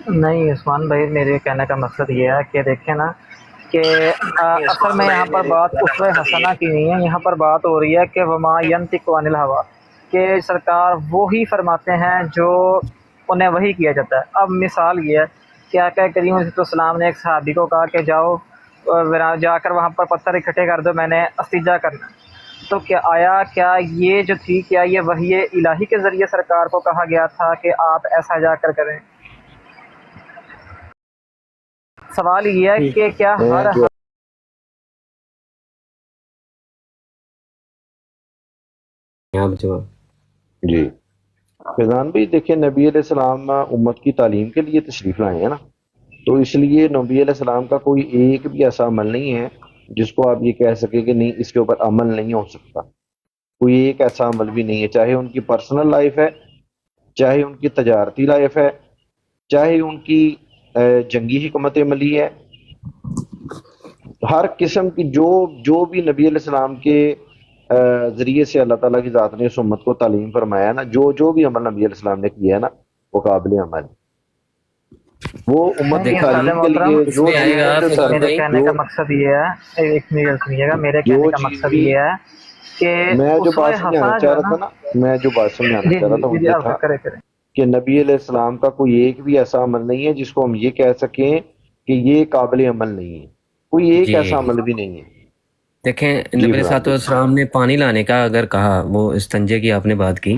نہیں عثمان بھائی، میرے کہنے کا مقصد یہ ہے کہ دیکھیں نا کہ اصل میں یہاں پر بات اسوہ حسنہ کی نہیں ہے، یہاں پر بات ہو رہی ہے کہ وما ینطق عن الہویٰ، کہ سرکار وہی فرماتے ہیں جو انہیں وہی کیا جاتا ہے۔ اب مثال یہ ہے کہ آقا کریم صلی اللہ علیہ وسلم نے ایک صحابی کو کہا کہ جاؤ جا کر وہاں پر پتھر اکٹھے کر دو، میں نے استنجا کرنا ہے۔ تو کیا یہ جو تھی، کیا یہ وحی الہی کے ذریعے سرکار کو کہا گیا تھا کہ آپ ایسا جا کر کریں؟ سوال یہ ہے کہ کیا میں ہر جو آپ جواب جی فیضان بھائی دیکھیں، نبی علیہ السلام امت کی تعلیم کے لیے تشریف لائے ہیں نا، تو اس لیے نبی علیہ السلام کا کوئی ایک بھی ایسا عمل نہیں ہے جس کو آپ یہ کہہ سکیں کہ نہیں اس کے اوپر عمل نہیں ہو سکتا۔ کوئی ایک ایسا عمل بھی نہیں ہے، چاہے ان کی پرسنل لائف ہے، چاہے ان کی تجارتی لائف ہے، چاہے ان کی جنگی حکمت عملی ہے، ہر قسم کی جو بھی نبی علیہ السلام کے ذریعے سے اللہ تعالیٰ کی ذات نے اس امت کو تعلیم فرمایا ہے نا، جو بھی عمل نبی علیہ السلام نے کیا ہے نا، وہ قابل عمل ہے۔ وہ امت کی نہیں دیکھیں استاد تعلیم کے محترم، لیے اس جو میں آئے چیز گا ہے جو فیضان میرے بھائی، کہنے جو کا مقصد یہ ہے، ایک منٹ سنیے گا، میرے کہنے جو کا چیز مقصد بھی یہ ہے کہ میں جو اسوہ بات سمجھانا حسنہ جو چاہ ہے رہا نا، تھا نا، میں جو بات سمجھانا جی چاہ رہا جی تھا وہ جی جی، یہ آپ تھا کریں کریں۔ کہ نبی علیہ السلام کا کوئی ایک بھی ایسا عمل نہیں ہے جس کو ہم یہ کہہ سکیں کہ یہ قابل عمل نہیں ہے، کوئی ایک جی ایسا عمل بھی نہیں ہے۔ دیکھیں، جی نبی علیہ فضان الصلوۃ بھائی، والسلام نے پانی لانے کا اگر کہا، وہ استنجے کی آپ نے بات کی،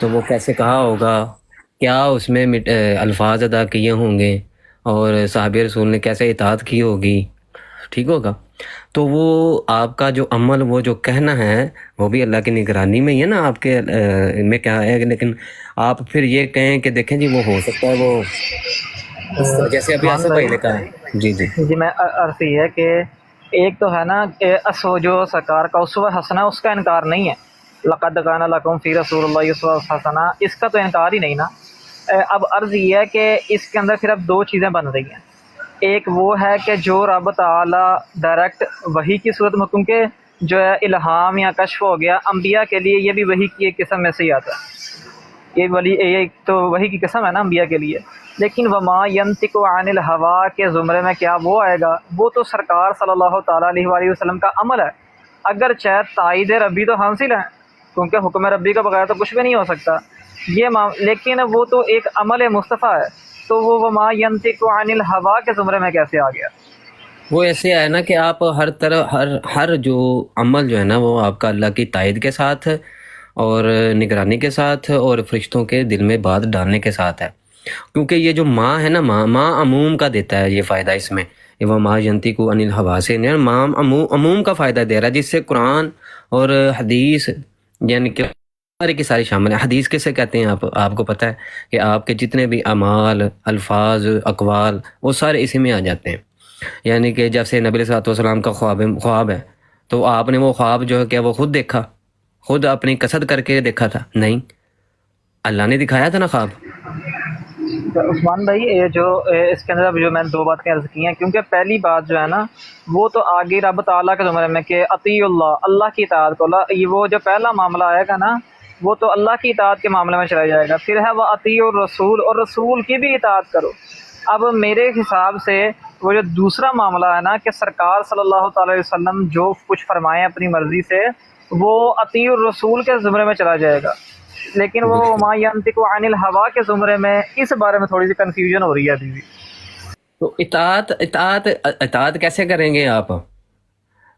تو وہ کیسے کہا ہوگا، کیا اس میں الفاظ ادا کیے ہوں گے، اور صحابہ رسول نے کیسے اطاعت کی ہوگی، ٹھیک ہوگا؟ تو وہ آپ کا جو عمل، وہ جو کہنا ہے، وہ بھی اللہ کی نگرانی میں ہی ہے نا، آپ کے میں کیا ہے، لیکن آپ پھر یہ کہیں کہ دیکھیں جی وہ ہو سکتا ہے وہ اس طرح جیسے ابھی عثمان آصف بھائی نے بھائی، کہا۔ جی جی جی میں عرض یہ ہے کہ ایک تو ہے نا کہ جو سرکار کا اسوہ حسنہ اس کا انکار نہیں ہے، لقد کان لکم فی رسول اللہ اسوہ حسنہ، اس کا تو انکار ہی نہیں نا۔ اب عرض یہ ہے کہ اس کے اندر صرف دو چیزیں بن رہی ہیں، ایک وہ ہے کہ جو رب تعالیٰ ڈائریکٹ وحی کی صورت میں، کیونکہ جو ہے الہام یا کشف ہو گیا انبیاء کے لیے، یہ بھی وحی کی ایک قسم میں سے ہی آتا ہے، یہ تو وحی کی قسم ہے نا انبیاء کے لیے۔ لیکن وما ینطق عن الہوا کے زمرے میں کیا وہ آئے گا؟ وہ تو سرکار صلی اللہ تعالیٰ علیہ وآلہ وسلم کا عمل ہے، اگر چاہے تائید ربی تو حاصل ہے، کیونکہ حکم ربی کا بغیر تو کچھ بھی نہیں ہو سکتا لیکن وہ تو ایک عمل مصطفیٰ ہے، تو وہ وما ینطق عن الہوا کے زمرے میں کیسے آ گیا؟ وہ ایسے ہے نا کہ آپ ہر طرح ہر جو عمل جو ہے نا، وہ آپ کا اللہ کی تائید کے ساتھ اور نگرانی کے ساتھ اور فرشتوں کے دل میں بات ڈالنے کے ساتھ ہے، کیونکہ یہ جو ماں ہے نا، ماں عموم کا دیتا ہے یہ فائدہ، اس میں یہ وہ ماں ینطق عن الہوا سے نہیں، ماں عموم کا فائدہ دے رہا ہے، جس سے قرآن اور حدیث یعنی کہ ساری کی ساری شامل ہے۔ حدیث کسے کہتے ہیں آپ کو پتہ ہے کہ آپ کے جتنے بھی اعمال، الفاظ، اقوال، وہ سارے اسی میں آ جاتے ہیں۔ یعنی کہ جیسے نبی علیہ الصلوۃ والسلام کا خواب ہے، تو آپ نے وہ خواب جو ہے کہ وہ خود دیکھا، خود اپنی قصد کر کے دیکھا تھا؟ نہیں، اللہ نے دکھایا تھا نا خواب۔ عثمان بھائی، یہ جو اس کے اندر جو میں نے دو باتیں عرض کی ہیں، کیونکہ پہلی بات جو ہے نا وہ تو آگے رب تعالیٰ کے زمرے میں کہ اطیع اللہ کی اطاعت کو، یہ وہ جو پہلا معاملہ آئے گا نا، وہ تو اللہ کی اطاعت کے معاملے میں چلا جائے گا۔ پھر ہے وہ اطیع الرسول، اور رسول کی بھی اطاعت کرو۔ اب میرے حساب سے وہ جو دوسرا معاملہ ہے نا کہ سرکار صلی اللہ تعالی علیہ وسلم جو کچھ فرمائیں اپنی مرضی سے، وہ اطیع الرسول کے زمرے میں چلا جائے گا، لیکن وہ بالکل، ما ینطق عن الہوا کے زمرے میں، اس بارے میں تھوڑی سی کنفیوژن ہو رہی ہے ابھی بھی۔ تو اطاعت کیسے کریں گے آپ؟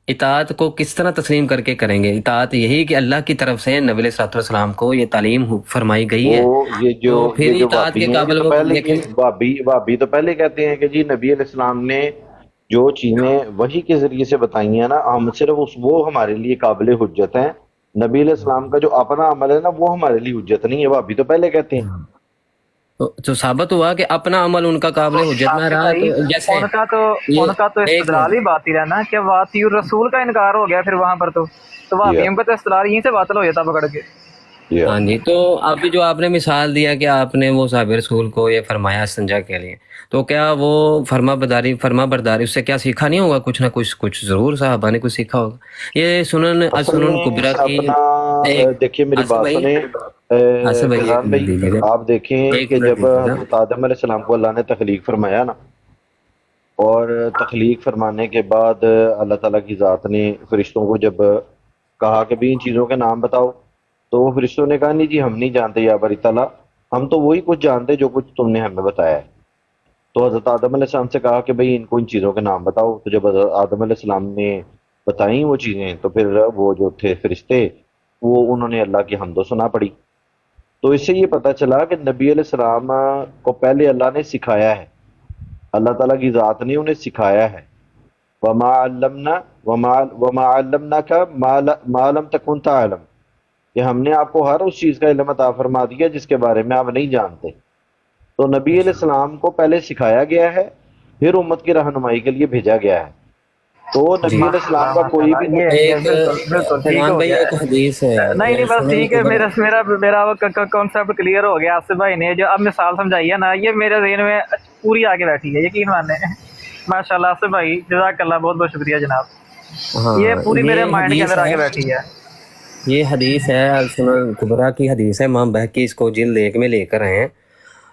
اطاعت کو کس طرح تسلیم کر کے کریں گے؟ اطاعت یہی کہ اللہ کی طرف سے نبی علیہ الصلوۃ والسلام کو یہ تعلیم فرمائی گئی وہ ہے، یہ جو تو یہ پھر جو اطاعت بھابی کے ہیں یہ قابل تو وہ پہلے دیکھیں۔ یہ بھابی تو پہلے کہتے ہیں کہ جی نبی علیہ السلام نے جو چیزیں وحی کے ذریعے سے بتائی ہیں نا، ہم صرف وہ ہمارے لیے قابل حجت ہیں، نبی علیہ السلام کا جو اپنا عمل ہے نا وہ ہمارے لیے حجت نہیں ہے، بھابی تو پہلے کہتے ہیں۔ تو ثابت ہوا کہ اپنا عمل ان کا قابل حجت نہ آصف رہا، بھائی، تو جیسے یہ ان کا تو ایک استدلال ہی باطل ہے نا کہ واطی الرسول کا انکار ہو گیا، پھر وہاں پر تو یا وہابیوں کا تو استدلال یہیں سے باطل ہو جاتا پکڑ کے۔ یا ہاں جی، تو ابھی جو آپ نے مثال دیا کہ آپ نے وہ صحابہ رسول کو یہ فرمایا استنجا کے لیے، تو کیا وہ فرما برداری اس سے کیا سیکھا نہیں ہوگا؟ کچھ نہ کچھ ضرور صحابہ نے کچھ سیکھا ہوگا۔ یہ اصل السنن میں کبریٰ کی اپنا ایک دیکھیے میری آصف بات بھائی، سنیں، آصف بھائی ایک فیضان منٹ دیجیے بھائی گا، آپ دیکھیں ایک کہ منٹ جب دیجیے گا۔ حضرت آدم علیہ السلام کو اللہ نے تخلیق فرمایا نا، اور تخلیق فرمانے کے بعد اللہ تعالیٰ کی ذات نے فرشتوں کو جب کہا کہ بھی ان چیزوں کے نام بتاؤ، تو وہ فرشتوں نے کہا نہیں جی ہم نہیں جانتے یا بری تعالیٰ، ہم تو وہی کچھ جانتے جو کچھ تم نے ہمیں بتایا ہے۔ تو حضرت آدم علیہ السلام سے کہا کہ بھئی ان کو ان چیزوں کے نام بتاؤ، تو جب حضرت آدم علیہ السلام نے بتائیں وہ چیزیں، تو پھر وہ جو تھے فرشتے، وہ انہوں نے اللہ کی حمد و ثنا پڑھی۔ تو اس سے یہ پتہ چلا کہ نبی علیہ السلام کو پہلے اللہ نے سکھایا ہے، اللہ تعالیٰ کی ذات نے انہیں سکھایا ہے۔ وما علمنا وما علمناک ما لم تکن تعلم، کہ ہم نے آپ کو ہر اس چیز کا علم عطا فرما دیا جس کے بارے میں آپ نہیں جانتے۔ تو نبی علیہ السلام کو پہلے سکھایا گیا ہے، پھر امت کی رہنمائی کے لیے بھیجا گیا ہے۔ تو جی نبی علیہ ماشاء السلام اللہ کا ماشاء کوئی بھی اللہ، یہ ایک بالکل بالکل ٹھیک فیضان ہو بھائی گیا ایک ہے۔ حدیث ہے، نہیں نہیں، بس سنن ٹھیک ہے، کبرا۔ میرا وہ کانسیپٹ کلیئر ہو گیا آصف بھائی نے جو اب مثال سمجھائی ہے نا، یہ میرے ذہن میں پوری آگے بیٹھی ہے، یقین مانے۔ ماشاء اللہ آصف بھائی، جزاک اللہ، بہت بہت شکریہ جناب، یہ ہاں پوری میرے یہ مائنڈ کے حدیث اندر ہے، آگے بیٹھی ہے۔ یہ حدیث ہے سنن کبرا کی حدیث ہے، امام بہقی اس کو جلد 1 میں لے کر آئے ہیں۔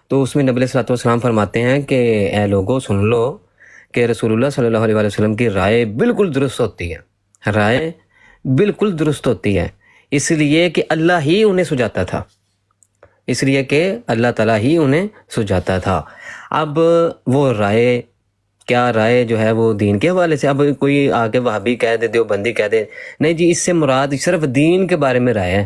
تو اس میں نبی صلی اللہ علیہ وسلم فرماتے ہیں کہ اے لوگو سن لو کہ رسول اللہ صلی اللہ علیہ وسلم کی رائے بالکل درست ہوتی ہے، رائے بالکل درست ہوتی ہے، اس لیے کہ اللہ ہی انہیں سجاتا تھا، اس لیے کہ اللہ تعالیٰ ہی انہیں سجاتا تھا۔ اب وہ رائے، کیا رائے جو ہے وہ دین کے حوالے سے، اب کوئی آگے وہابی کہہ دے، دیوبندی کہہ دے، نہیں جی اس سے مراد صرف دین کے بارے میں رائے ہے،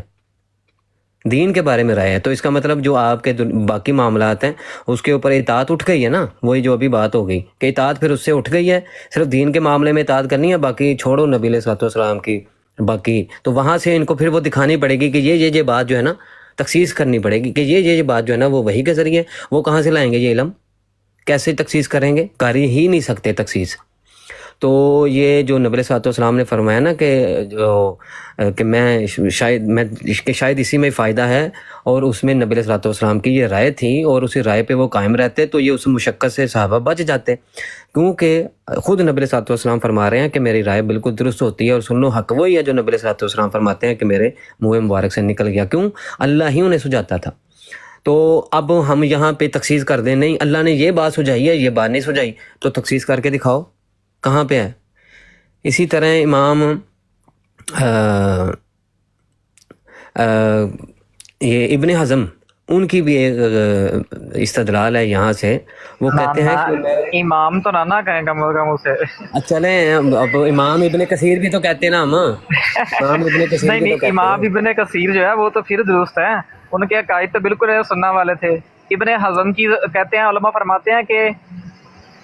دین کے بارے میں رائے ہے۔ تو اس کا مطلب جو آپ کے باقی معاملات ہیں اس کے اوپر اطاعت اٹھ گئی ہے نا، وہی جو ابھی بات ہو گئی کہ اطاعت پھر اس سے اٹھ گئی ہے، صرف دین کے معاملے میں اطاعت کرنی ہے، باقی چھوڑو نبی علیہ الصلوۃ والسلام کی باقی۔ تو وہاں سے ان کو پھر وہ دکھانی پڑے گی کہ یہ بات جو ہے نا تخصیص کرنی پڑے گی کہ یہ بات جو ہے نا وہ وہی کے ذریعے، وہ کہاں سے لائیں گے یہ علم، کیسے تخصیص کریں گے، کر ہی نہیں سکتے تخصیص۔ تو یہ جو نبی صلی اللہ علیہ وسلم نے فرمایا نا کہ شاید اسی میں فائدہ ہے، اور اس میں نبی صلی اللہ علیہ وسلم کی یہ رائے تھی اور اسی رائے پہ وہ قائم رہتے، تو یہ اس مشقت سے صحابہ بچ جاتے، کیونکہ خود نبی صلی اللہ علیہ وسلم فرما رہے ہیں کہ میری رائے بالکل درست ہوتی ہے، اور سن لو حق وہی ہے جو نبی صلی اللہ علیہ وسلم فرماتے ہیں کہ میرے منہ مبارک سے نکل گیا، کیوں؟ اللہ ہی انہیں سجاتا تھا۔ تو اب ہم یہاں پہ تخصیص کر دیں، نہیں اللہ نے یہ بات سجائی ہے، یہ بات نہیں سجائی، تو تخصیص کر کے دکھاؤ کہاں پہ ہے۔ اسی طرح امام یہ ابن حزم، ان کی بھی ایک استدلال ہے یہاں سے، وہ کہتے ہیں کہ امام تو نہ کہیں کم از کم اسے۔ چلیں اب امام ابن کثیر بھی تو کہتے ہیں نا، ہم امام ابن کثیر نہیں بھی تو نہیں، کہتے امام ہیں۔ ابن کثیر جو ہے وہ تو پھر درست ہے، ان کے عقائد تو بالکل سننا والے تھے۔ ابن حزم کی کہتے ہیں، علماء فرماتے ہیں کہ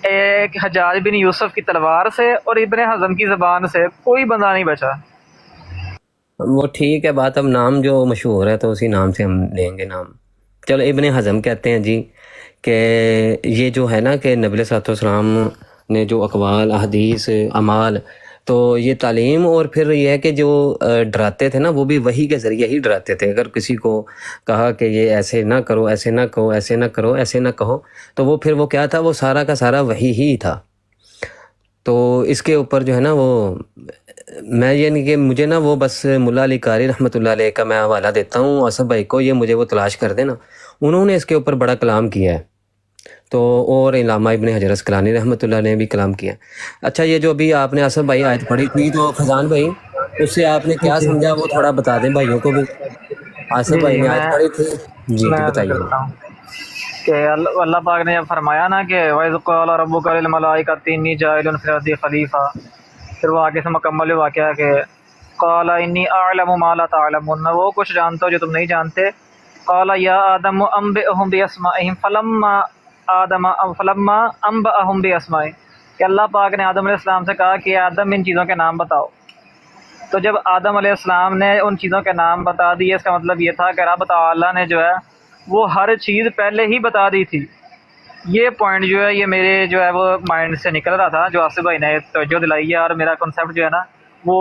ایک حجاج بن یوسف کی تلوار سے اور ابن حزم کی زبان سے کوئی بندہ نہیں بچا۔ وہ ٹھیک ہے بات، اب نام جو مشہور ہے تو اسی نام سے ہم لیں گے نام۔ چلو ابن حزم کہتے ہیں جی کہ یہ جو ہے نا کہ نبی صلی اللہ علیہ وسلم نے جو اقوال، احادیث، اعمال، تو یہ تعلیم، اور پھر یہ ہے کہ جو ڈراتے تھے نا وہ بھی وحی کے ذریعے ہی ڈراتے تھے۔ اگر کسی کو کہا کہ یہ ایسے نہ کرو، ایسے نہ کہو، ایسے نہ کرو، ایسے نہ کہو، تو وہ پھر وہ کیا تھا، وہ سارا کا سارا وحی ہی تھا۔ تو اس کے اوپر جو ہے نا وہ میں یہ نہیں کہ مجھے نا وہ بس ملا علی قاری رحمۃ اللہ علیہ کا میں حوالہ دیتا ہوں آصف بھائی کو، یہ مجھے وہ تلاش کر دینا، انہوں نے اس کے اوپر بڑا کلام کیا ہے، تو اور علامہ ابن حجر اسقلانی رحمۃ اللہ نے بھی کلام کیا۔ اچھا یہ جو ابھی آپ نے آصف بھائی آیت پڑھی تھی تو فیضان بھائی اس سے آپ نے کیا جی سمجھا وہ تھوڑا بتا دیں بھائیوں کو بھی۔ آصف جی بھائی جی، نے میں آیت پڑھی تھی، جی جی میں عرض بتائیے۔ کرتا ہوں کہ اللہ پاک نے جب فرمایا نا کہ وَإِذْ قَالَ رَبُّكَ لِلْمَلَائِكَةِ إِنِّي جَاعِلٌ فِي الْأَرْضِ خَلِيفَةً، پھر وہ آگے سے مکمل واقعہ کہ قَالَ إِنِّي أَعْلَمُ مَا لَا تَعْلَمُونَ، میں وہ کچھ جانتا ہوں جو تم نہیں جانتے۔ قَالَ يَا آدَمُ أَنبِئْهُم بِأَسْمَائِهِمْ فَلَمَّا أَنبَأَهُم بِأَسْمَائِهِمْ، کہ اللہ پاک نے آدم علیہ السلام سے کہا کہ آدم ان چیزوں کے نام بتاؤ۔ تو جب آدم علیہ السلام نے ان چیزوں کے نام بتا دیے، اس کا مطلب یہ تھا کہ رب تعالیٰ نے جو ہے وہ ہر چیز پہلے ہی بتا دی تھی۔ یہ پوائنٹ جو ہے یہ میرے جو ہے وہ مائنڈ سے نکل رہا تھا، جو آصف بھائی نے توجہ دلائی ہے، اور میرا کنسیپٹ جو ہے نا وہ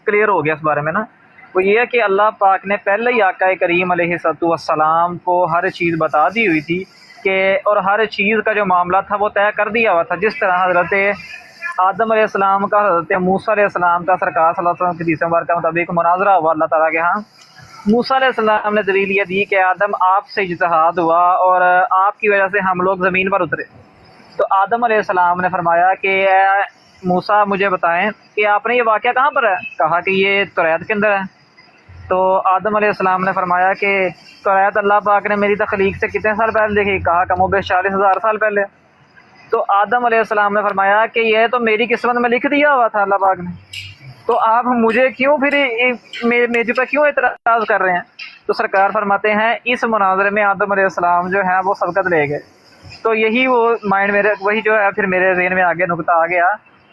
کلیئر ہو گیا اس بارے میں نا۔ وہ یہ ہے کہ اللہ پاک نے پہلے ہی آقا کریم علیہ السلام کو ہر چیز بتا دی ہوئی تھی کہ، اور ہر چیز کا جو معاملہ تھا وہ طے کر دیا ہوا تھا۔ جس طرح حضرت آدم علیہ السلام کا حضرت موسیٰ علیہ السلام کا سرکار صلی اللہ علیہ وسلم کی حدیث مبارکہ کے مطابق مناظرہ ہوا اللہ تعالیٰ کے ہاں، موسیٰ علیہ السلام نے دلیل یہ دی کہ آدم آپ سے اجتہاد ہوا اور آپ کی وجہ سے ہم لوگ زمین پر اترے. تو آدم علیہ السلام نے فرمایا کہ اے موسیٰ مجھے بتائیں کہ آپ نے یہ واقعہ کہاں پر ہے؟ کہا کہ یہ توریت کے اندر ہے. تو آدم علیہ السلام نے فرمایا کہ توریت اللہ پاک نے میری تخلیق سے کتنے سال پہلے لکھی؟ کہا کم و بیش 40,000 سال پہلے. تو آدم علیہ السلام نے فرمایا کہ یہ تو میری قسمت میں لکھ دیا ہوا تھا اللہ پاک نے، تو آپ مجھے کیوں پھر میرے پر کیوں اعتراض کر رہے ہیں؟ تو سرکار فرماتے ہیں اس مناظرے میں آدم علیہ السلام جو ہیں وہ سبقت لے گئے. تو یہی وہ مائنڈ میرے وہی جو ہے پھر میرے ذہن میں آگے نکتہ آ گیا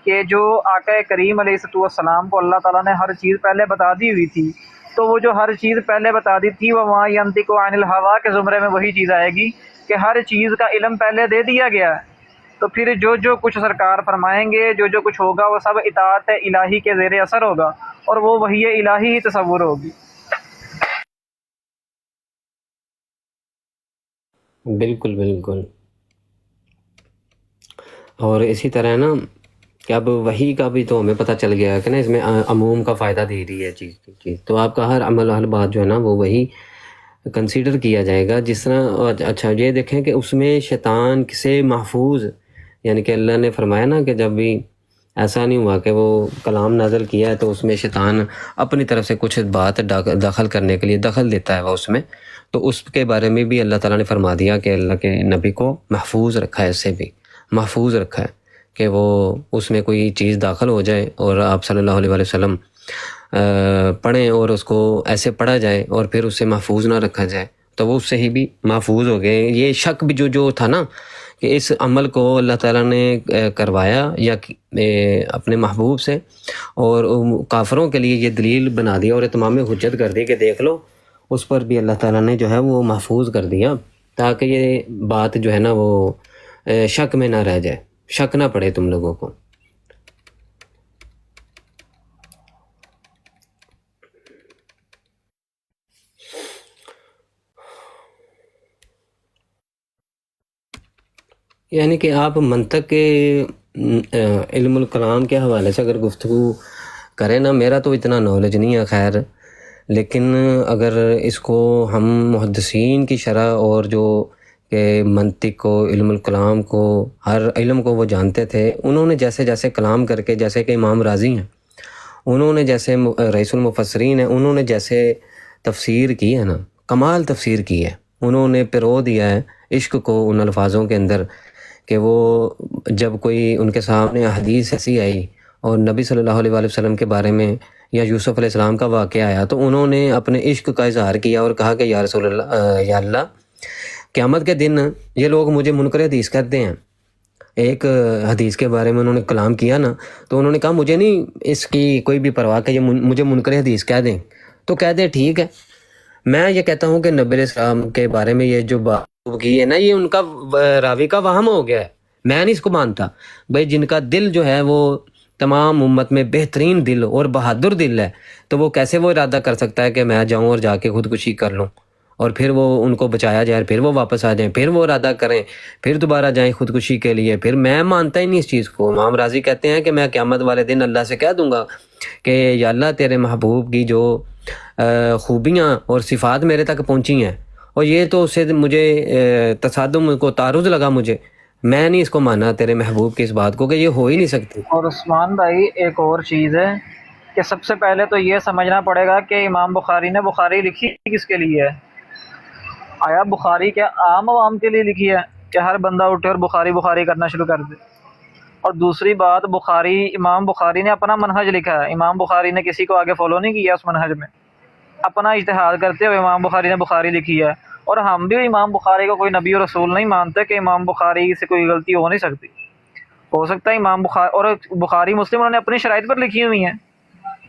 کہ جو آقا کریم علیہ السلام کو اللہ تعالیٰ نے ہر چیز پہلے بتا دی ہوئی تھی، تو وہ جو ہر چیز پہلے بتا دی تھی وہ وہاں ینطق عن الہوا کے زمرے میں وہی چیز آئے گی کہ ہر چیز کا علم پہلے دے دیا گیا ہے. تو پھر جو کچھ سرکار فرمائیں گے، جو کچھ ہوگا وہ سب اطاعت الہی کے زیر اثر ہوگا اور وہ وحی الہی ہی تصور ہوگی. بالکل بالکل. اور اسی طرح ہے نا کہ اب وہی کا بھی تو ہمیں پتہ چل گیا ہے کہ نا اس میں عموم کا فائدہ دے رہی ہے چیز. تو آپ کا ہر عمل ہر بات جو ہے نا وہ وہی کنسیڈر کیا جائے گا. جس طرح اچھا یہ دیکھیں کہ اس میں شیطان سے محفوظ، یعنی کہ اللہ نے فرمایا نا کہ جب بھی ایسا نہیں ہوا کہ وہ کلام نازل کیا ہے تو اس میں شیطان اپنی طرف سے کچھ بات دخل کرنے کے لیے دخل دیتا ہے وہ اس میں، تو اس کے بارے میں بھی اللہ تعالیٰ نے فرما دیا کہ اللہ کے نبی کو محفوظ رکھا ہے، اس سے بھی محفوظ رکھا ہے کہ وہ اس میں کوئی چیز داخل ہو جائے اور آپ صلی اللہ علیہ وسلم پڑھیں اور اس کو ایسے پڑھا جائے اور پھر اس سے محفوظ نہ رکھا جائے تو وہ اس سے ہی بھی محفوظ ہو گئے. یہ شک بھی جو تھا نا کہ اس عمل کو اللہ تعالیٰ نے کروایا یا اپنے محبوب سے، اور کافروں کے لیے یہ دلیل بنا دیا اور اتمام حجت کر دی کہ دیکھ لو، اس پر بھی اللہ تعالیٰ نے جو ہے وہ محفوظ کر دیا تاکہ یہ بات جو ہے نا وہ شک میں نہ رہ جائے، شک نہ پڑے تم لوگوں کو. یعنی کہ آپ منطق کے علم الکلام کے حوالے سے اگر گفتگو کریں نا، میرا تو اتنا نالج نہیں ہے خیر، لیکن اگر اس کو ہم محدثین کی شرح اور جو کہ منطق کو، علم الکلام کو، ہر علم کو وہ جانتے تھے، انہوں نے جیسے جیسے کلام کر کے، جیسے کہ امام راضی ہیں، انہوں نے جیسے رئیس المفسرین ہیں، انہوں نے جیسے تفسیر کی ہے نا، کمال تفسیر کی ہے، انہوں نے پرو دیا ہے عشق کو ان الفاظوں کے اندر کہ وہ جب کوئی ان کے سامنے حدیث ایسی آئی اور نبی صلی اللہ علیہ وآلہ وسلم کے بارے میں یا یوسف علیہ السلام کا واقعہ آیا تو انہوں نے اپنے عشق کا اظہار کیا اور کہا کہ یا رسول اللہ، یا اللہ، قیامت کے دن یہ لوگ مجھے منکر حدیث کہتے ہیں. ایک حدیث کے بارے میں انہوں نے کلام کیا نا تو انہوں نے کہا مجھے نہیں اس کی کوئی بھی پرواہ کہ یہ مجھے منکر حدیث کہہ دیں تو کہہ دیں ٹھیک ہے. میں یہ کہتا ہوں کہ نبی علیہ السلام کے بارے میں یہ جو بات کی ہے نا، یہ ان کا راوی کا وہم ہو گیا ہے، میں نہیں اس کو مانتا. بھائی جن کا دل جو ہے وہ تمام امت میں بہترین دل اور بہادر دل ہے، تو وہ کیسے وہ ارادہ کر سکتا ہے کہ میں جاؤں اور جا کے خودکشی کر لوں اور پھر وہ ان کو بچایا جائے، پھر وہ واپس آ جائیں، پھر وہ ارادہ کریں، پھر دوبارہ جائیں خودکشی کے لیے؟ پھر میں مانتا ہی نہیں اس چیز کو. امام راضی کہتے ہیں کہ میں قیامت والے دن اللہ سے کہہ دوں گا کہ یا اللہ، تیرے محبوب کی جو خوبیاں اور صفات میرے تک پہنچی ہیں اور یہ تو اس سے مجھے تصادم کو تعارض لگا، میں نہیں اس کو مانا تیرے محبوب کی اس بات کو کہ یہ ہو ہی نہیں سکتی. اور عثمان بھائی ایک اور چیز ہے کہ سب سے پہلے تو یہ سمجھنا پڑے گا کہ امام بخاری نے بخاری لکھی کس کے لیے ہے؟ آیا بخاری کیا عام عوام کے لیے لکھی ہے کہ ہر بندہ اٹھے اور بخاری بخاری کرنا شروع کر دے؟ اور دوسری بات، امام بخاری نے اپنا منہج لکھا ہے، امام بخاری نے کسی کو آگے فالو نہیں کیا اس منہج میں، اپنا اجتہاد کرتے ہوئے امام بخاری نے بخاری لکھی ہے. اور ہم بھی امام بخاری کو کوئی نبی اور رسول نہیں مانتے کہ امام بخاری سے کوئی غلطی ہو نہیں سکتی. ہو سکتا ہے امام بخاری اور بخاری مسلم انہوں نے اپنی شرائط پر لکھی ہوئی ہیں.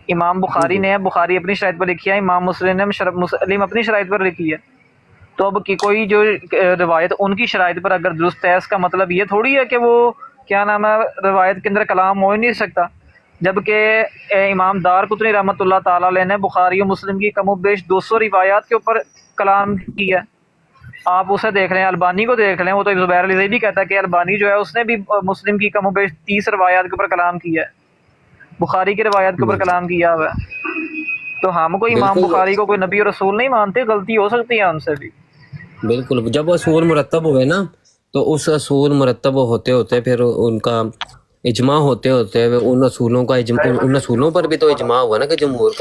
امام بخاری نے بخاری اپنی شرائط پر لکھی ہے، امام مسلم نے مسلم اپنی شرائط پر لکھی ہے. تو اب کی کوئی جو روایت ان کی شرائط پر اگر درست ہے، اس کا مطلب یہ تھوڑی ہے کہ وہ کیا نام ہے روایت کے اندر کلام ہو ہی نہیں سکتا. جبکہ امام دار قطنی رحمۃ اللہ تعالیٰ علیہ نے بخاری و مسلم کی کم و بیش 200 روایات کے اوپر کلام کیا. آپ اسے دیکھ لیں، البانی کو دیکھ لیں، وہ تو زبیر علی زیدی کہتا ہے کہ البانی جو ہے اس نے بھی مسلم کی کم و بیش 30 روایات کے اوپر کلام کیا ہے، بخاری کی روایات کے اوپر کلام کیا ہوا ہے. تو ہم کو امام بالکل بخاری کو کوئی نبی اور رسول نہیں مانتے، غلطی ہو سکتی ہے ان سے بھی۔ بالکل، جب اصول مرتب ہوئے نا تو اس اصول مرتب ہوتے ہوتے پھر ان کا اجماع ہوتے ہوتے ان اصولوں کا ان اصولوں پر بھی تو اجماع ہوا نا کہ جمہور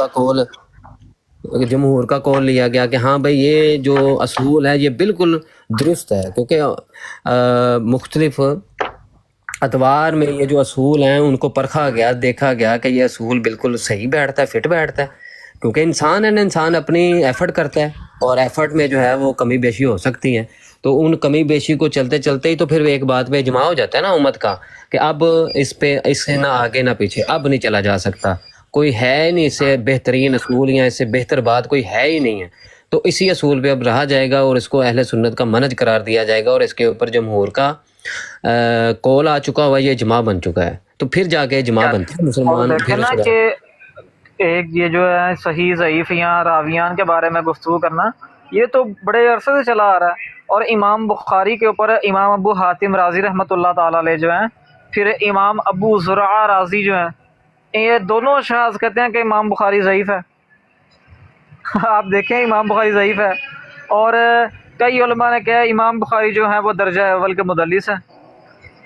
کا قول لیا گیا کہ ہاں بھائی یہ جو اصول ہے یہ بالکل درست ہے، کیونکہ مختلف ادوار میں یہ جو اصول ہیں ان کو پرکھا گیا، دیکھا گیا کہ یہ اصول بالکل صحیح بیٹھتا ہے، فٹ بیٹھتا ہے، کیونکہ انسان ہے نا، انسان اپنی ایفرٹ کرتا ہے اور ایفرٹ میں جو ہے وہ کمی بیشی ہو سکتی ہے، تو ان کمی بیشی کو چلتے چلتے ہی تو پھر ایک بات پہ اجماع ہو جاتا ہے نا امت کا کہ اب اس سے نہ آگے نہ پیچھے، اب نہیں چلا جا سکتا، کوئی ہے نہیں اس سے بہترین اصول یا اس سے بہتر بات کوئی ہے ہی نہیں ہے، تو اسی اصول پہ اب رہا جائے گا اور اس کو اہل سنت کا منہج قرار دیا جائے گا اور اس کے اوپر جمہور کا قول آ چکا ہوا، یہ اجماع بن چکا ہے، تو پھر جا کے اجماع بنتا ہے، اور مسلمان دیکھیں پھر نا کہ ایک یہ جو ہے صحیح ضعیف یا راویان کے بارے میں گفتگو کرنا، یہ تو بڑے عرصے سے چلا آ رہا ہے، اور امام بخاری کے اوپر امام ابو حاتم رازی رحمۃ اللہ تعالیٰ علیہ جو ہیں، پھر امام ابو زرعہ رازی جو ہیں، یہ دونوں شاذ کہتے ہیں کہ امام بخاری ضعیف ہے۔ آپ دیکھیں امام بخاری ضعیف ہے، اور کئی علماء نے کہا امام بخاری جو ہیں وہ درجہ اول کے مدلس ہیں،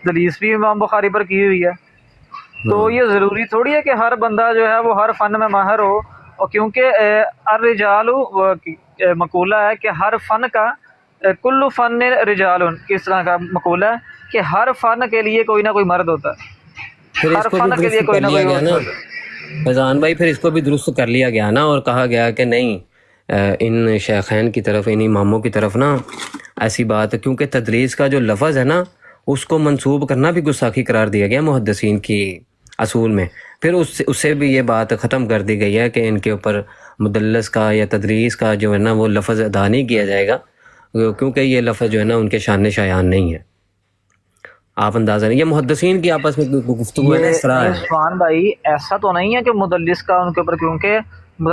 تدلیس بھی امام بخاری پر کی ہوئی ہے۔ تو یہ ضروری تھوڑی ہے کہ ہر بندہ جو ہے وہ ہر فن میں ماہر ہو، اور کیونکہ الرجال مقولہ ہے کہ ہر فن کا کل فن رجال، کس طرح کا مقولہ ہے کہ ہر فن کے لیے کوئی نہ کوئی مرد ہوتا ہے، پھر اس ہر کو بھی فن کے لیے درست کوئی کر نہ لیا کوئی گیا نا ہوتا ہے۔ فیضان بھائی، پھر اس کو بھی درست کر لیا گیا نا اور کہا گیا کہ نہیں، ان شیخین کی طرف، ان اماموں کی طرف نا ایسی بات، کیونکہ تدریس کا جو لفظ ہے نا اس کو منسوب کرنا بھی گستاخی قرار دیا گیا محدثین کی اصول میں، پھر اس سے بھی یہ بات ختم کر دی گئی ہے کہ ان کے اوپر مدلس کا یا تدریس کا جو ہے نا وہ لفظ ادا نہیں کیا جائے گا، کیونکہ یہ لفظ جو ہے نا ان کے شان شایان نہیں ہے۔ آپ اندازہ نہیں، یہ محدثین کی آپس میں گفتگو ہے نا، یہ اسرا نہیں ہے۔ عثمان بھائی، ایسا تو نہیں ہے کہ مدلس کا ان کے اوپر، کیونکہ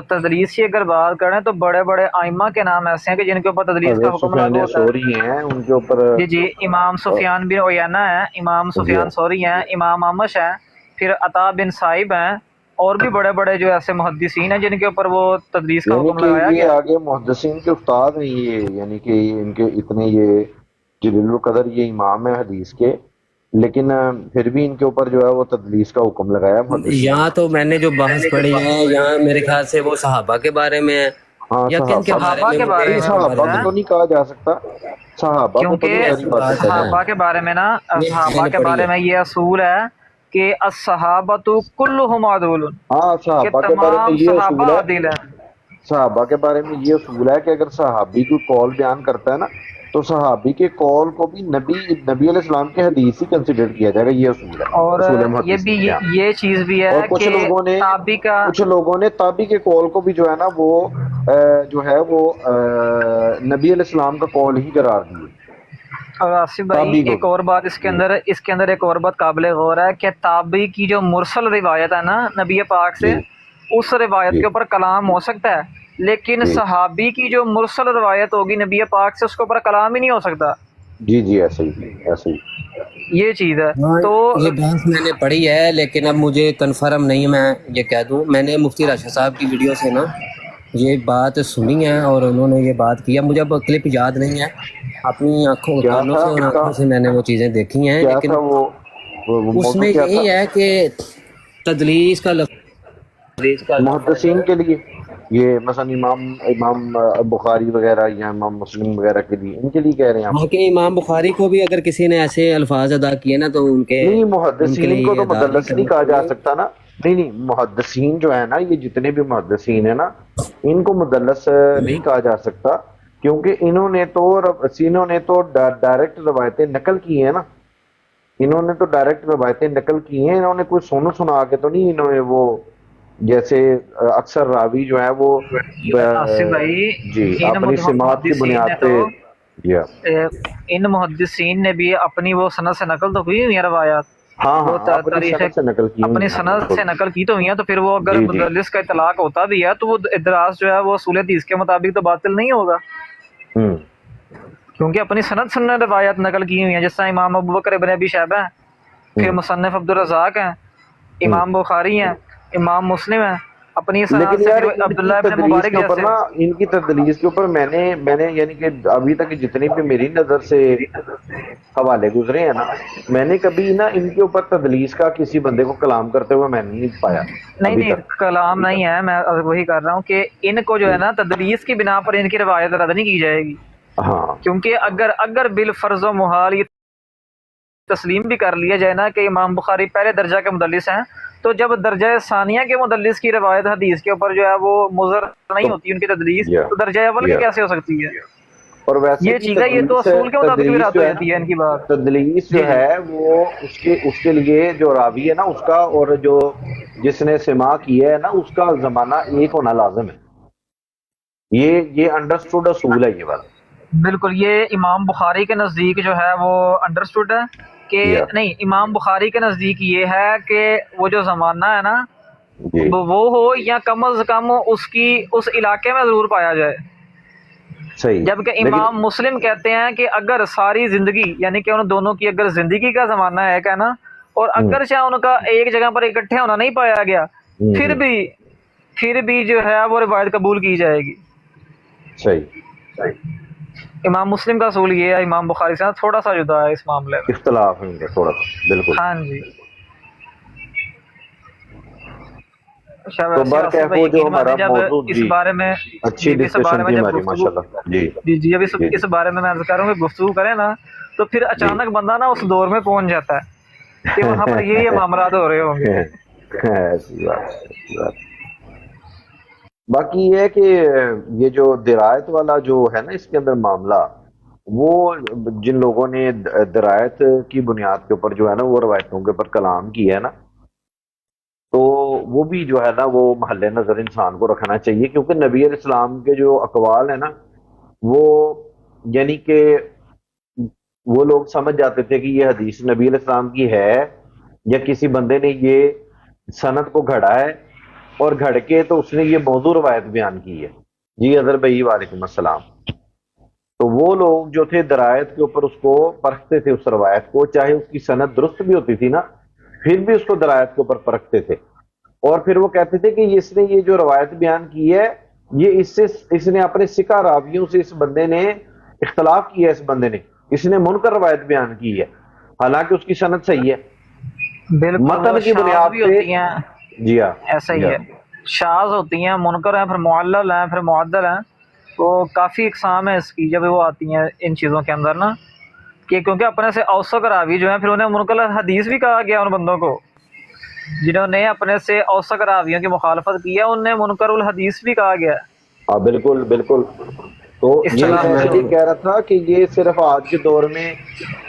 تدلیس کی اگر بات کریں تو بڑے بڑے ائمہ کے نام ایسے ہیں کہ جن کے اوپر تدلیس کا حضرت حکم سفیان لاگو ہوتا ہے۔ ثوری ہیں ان کے اوپر جی جی، امام سفیان بن عیینہ ہیں، امام جی سفیان ثوری ہیں، امام اعمش ہیں، پھر عطا بن صائب ہیں، اور بھی بڑے بڑے جو ایسے محدثین ہیں جن کے اوپر وہ تدلیس کا یعنی حکم کہ لگایا یہ گیا۔ آگے محدثین کے استاد ہیں، یہ یعنی کہ ان کے اتنے یہ جلیل القدر یہ امام ہے حدیث کے، لیکن پھر بھی ان کے اوپر جو ہے وہ تدلیس کا حکم لگایا محدثین یہاں نے۔ تو میں نے جو بحث پڑھی ہے یہاں میرے خیال سے وہ صحابہ کے بارے میں ہے ہاں یا کن کے بارے صحابہ میں، کے مجھے بارے نہیں، میں اس کے بارے صحابہ پوچھ میں کو رہے تو ہیں، نہیں کہا جا سکتا، صحابہ کو تو کیونکہ بھئی ساری بات بات ہے نا، صحابہ کے بارے میں نا، میں صحابہ نے کے پڑھی بارے ہے۔ میں یہ اصول ہے کہ الصحابۃ کلھم عدول، ہاں کہ صحابہ کے بارے میں تمام یہ صحابہ اصول ہے، عادل ہیں۔ صحابہ کے بارے میں یہ اصول ہے کہ اگر صحابی کوئی قول بیان کرتا ہے نا تو صحابی کے قول کو بھی نبی علیہ السلام کے حدیث ہی کنسیڈر کیا جائے گا، یہ اصول ہے، اور اصول یہ بھی محدثین کے یہاں۔ یہ چیز بھی اور ہے کہ کچھ لوگوں نے تابی کے قول کو بھی جو ہے نا وہ جو ہے وہ نبی علیہ السلام کا قول ہی قرار دیے، اور آصف بھائی تابی کو ایک بھی۔ اور بات جی اس کے اندر ایک اور بات قابل غور ہے کہ تابعی کی جو مرسل روایت ہے نا نبی پاک سے، جی اس روایت جی کے اوپر کلام ہو سکتا ہے، لیکن جی صحابی کی جو مرسل روایت ہوگی نبی پاک سے، اس کے اوپر کلام ہی نہیں ہو سکتا۔ جی جی، ایسے ہی ایسے ہی۔ یہ چیز ہے ہاں، تو یہ بحث میں نے پڑھی ہے لیکن اب مجھے کنفرم نہیں، میں یہ کہہ دوں میں نے مفتی راشد صاحب کی ویڈیو سے نا یہ بات سنی ہے اور انہوں نے یہ بات کی ہے، مجھے اب کلپ یاد نہیں ہے، اپنی آنکھوں کیا کانوں تھا سے اور ان کا، آنکھوں سے میں نے وہ چیزیں دیکھی ہیں، کیا لیکن تھا وہ اس موضوع میں کیا تھا؟ یہی ہے کہ تدلیس کا محدثین کے لیے یہ مثلا امام بخاری وغیرہ یا امام مسلم وغیرہ کے لیے، ان کے لیے کہہ رہے ہیں آپ؟ وہاں کے امام بخاری کو بھی اگر کسی نے ایسے الفاظ ادا کیے نا تو ان نہیں، کے محدثین لیے کو یہ تو ادا نہیں مدلس نہیں کرنا کہا جا چاہیے۔ سکتا نا، نہیں نہیں، محدثین جو ہے نا، یہ جتنے بھی محدثین ہیں نا ان کو مدلس نہیں کہا جا سکتا، کیونکہ انہوں نے تو ڈائریکٹ روایتیں نقل کی ہیں نا، انہوں نے تو ڈائریکٹ روایتیں نقل کی ہیں، انہوں نے کوئی سنا کے تو نہیں، انہوں نے وہ جیسے اکثر راوی جو ہے وہ آصف بھائی، جی ان اپنی سماعت کی محدثین نے بنیاد تو پہ، جی ہاں ان محدثین نے بھی اپنی وہ سند سے نقل تو ہوئی ہوئی ہیں روایات، ہاں وہ ہاں، اپنی تاریخ صنعت سے نقل کی ہوئی اپنی ہیں، سند بالکل۔ سے نقل کی تو ہوئی ہیں، تو پھر وہ اگر جی جی مدلس کا اطلاق ہوتا بھی ہے تو وہ ادراس جو ہے وہ اصول حدیث کے مطابق تو باطل نہیں ہوگا، ہوں کیونکہ اپنی سند سے روایات نقل کی ہوئی ہیں، جس طرح امام ابوبکر ابن ابی شیبہ ہیں، پھر ہوں مصنف عبدالرزاق ہیں، ہوں امام بخاری ہیں، امام مسلم ہیں، اپنی صنعت لیکن سے یار پھر ان عبداللہ کی ابن تدریس مبارک کے اوپر جیسے. نا، ان کی تدریس کے اوپر میں نے یعنی کہ ابھی تک جتنی بھی میری نظر سے حوالے گزرے ہیں نا، میں نے کبھی نا ان کے اوپر تدلیس کا کسی بندے کو کلام کرتے ہوئے میں نے نہیں پایا نہیں ابھی نہیں تک. کلام نہیں ہے، میں وہی کر رہا ہوں کہ ان کو جو ہے نا تدریس کی بنا پر ان کی روایت رد نہیں کی جائے گی، ہاں کیونکہ اگر بالفرض و محال یہ تسلیم بھی کر لیا جائے نا کہ امام بخاری پہلے درجہ کے مدلس ہیں، تو جب درجہ ثانیہ کے مدلس کی روایت حدیث کے اوپر جو ہے وہ مضر نہیں تو ہوتی ان کی تدلیس، یا تو درجہ اول کی یا کیسے ہو سکتی ہے؟ اور ویسے یہ بھی چیز ہے، یہ تو اصول کے مطابق بھی تدلیس رد جو ہو ہے نا، جاتی ہے ان کی بات. تدلیس جی جو جی ہے وہ اس کے لیے جو راوی ہے نا اس کا، اور جو جس نے سماع کیا ہے نا اس کا زمانہ ایک ہونا لازم ہے. یہ انڈرسٹوڈ اصول ہے یہ بات. بالکل. یہ امام بخاری کے نزدیک جو ہے وہ انڈرسٹوڈ ہے کہ یا نہیں، امام بخاری کے نزدیک یہ ہے کہ وہ جو زمانہ ہے نا جی وہ ہو یا کم از کم اس علاقے میں ضرور پایا جائے. صحیح. جبکہ لیکن امام مسلم کہتے ہیں کہ اگر ساری زندگی یعنی کہ ان دونوں کی اگر زندگی کا زمانہ ہے کہ نا، اور ہوں اگرچہ ان کا ایک جگہ پر اکٹھے ہونا نہیں پایا گیا، ہوں پھر ہوں بھی جو ہے وہ روایت قبول کی جائے گی. صحیح. امام مسلم کا اصول یہ ہے، امام بخاری سے تھوڑا سا جدا ہے اس معاملے میں. اختلاف ہے ان کا تھوڑا سا، بالکل. ہاں جی. شاید تو ویسے آصف برکیف بھائی وہ جو یقین ہمارا مانے جب موضوع، اس جی بارے میں اچھی اس بارے ڈسکشن میں تھی جب ہماری گفتگو، ماشاءاللہ. جی جی اب جی اس بارے میں عرض کر رہا ہوں کہ گفتگو کریں نا تو پھر جی. اچانک بندہ نا اس دور میں پہنچ جاتا ہے کہ وہاں پر یہ معاملات ہو رہے ہوں گے. ایسی بات ہے، ایسی بات. باقی یہ ہے کہ یہ جو درایت والا جو ہے نا اس کے اندر معاملہ، وہ جن لوگوں نے درایت کی بنیاد کے اوپر جو ہے نا وہ روایتوں کے اوپر کلام کیا ہے نا، تو وہ بھی جو ہے نا وہ محل نظر انسان کو رکھنا چاہیے، کیونکہ نبی علیہ السلام کے جو اقوال ہیں نا وہ یعنی کہ وہ لوگ سمجھ جاتے تھے کہ یہ حدیث نبی علیہ السلام کی ہے، یا کسی بندے نے یہ سند کو گھڑا ہے اور گھڑ کے تو اس نے یہ موضوع روایت بیان کی ہے. جی اظہر بھائی وعلیکم السلام. تو وہ لوگ جو تھے درایت کے اوپر اس کو پرکھتے تھے، اس روایت کو، چاہے اس کی سند درست بھی ہوتی تھی نا پھر بھی اس کو درایت کے اوپر پرکھتے تھے، اور پھر وہ کہتے تھے کہ اس نے یہ جو روایت بیان کی ہے یہ اس نے اپنے سکہ راویوں سے، اس بندے نے اختلاف کیا ہے، اس نے منکر روایت بیان کی ہے، حالانکہ اس کی سند صحیح ہے بالکل. وہ متن کی شاذ بنیاد بھی پہ. ہوتی ہیں، جی ہاں. ایسا جی ہی ہاں. ہے. شاذ ہوتی ہیں، منکر ہیں، پھر معلل ہیں، پھر معدل ہیں. تو کافی اقسام ہے اس کی جب وہ آتی ہیں ان چیزوں کے اندر نا، کہ کیونکہ اپنے سے اوثق راوی جو ہیں پھر انہیں منکر حدیث بھی کہا گیا. ان بندوں کو جنہوں نے اپنے سے اوثق راویوں کی مخالفت کی ہے انہیں منکر الحدیث بھی کہا گیا ہے. ہاں بالکل بالکل. تو یہ اصطلاح میں سے. اس لیے کہہ رہا تھا کہ یہ صرف آج کے دور میں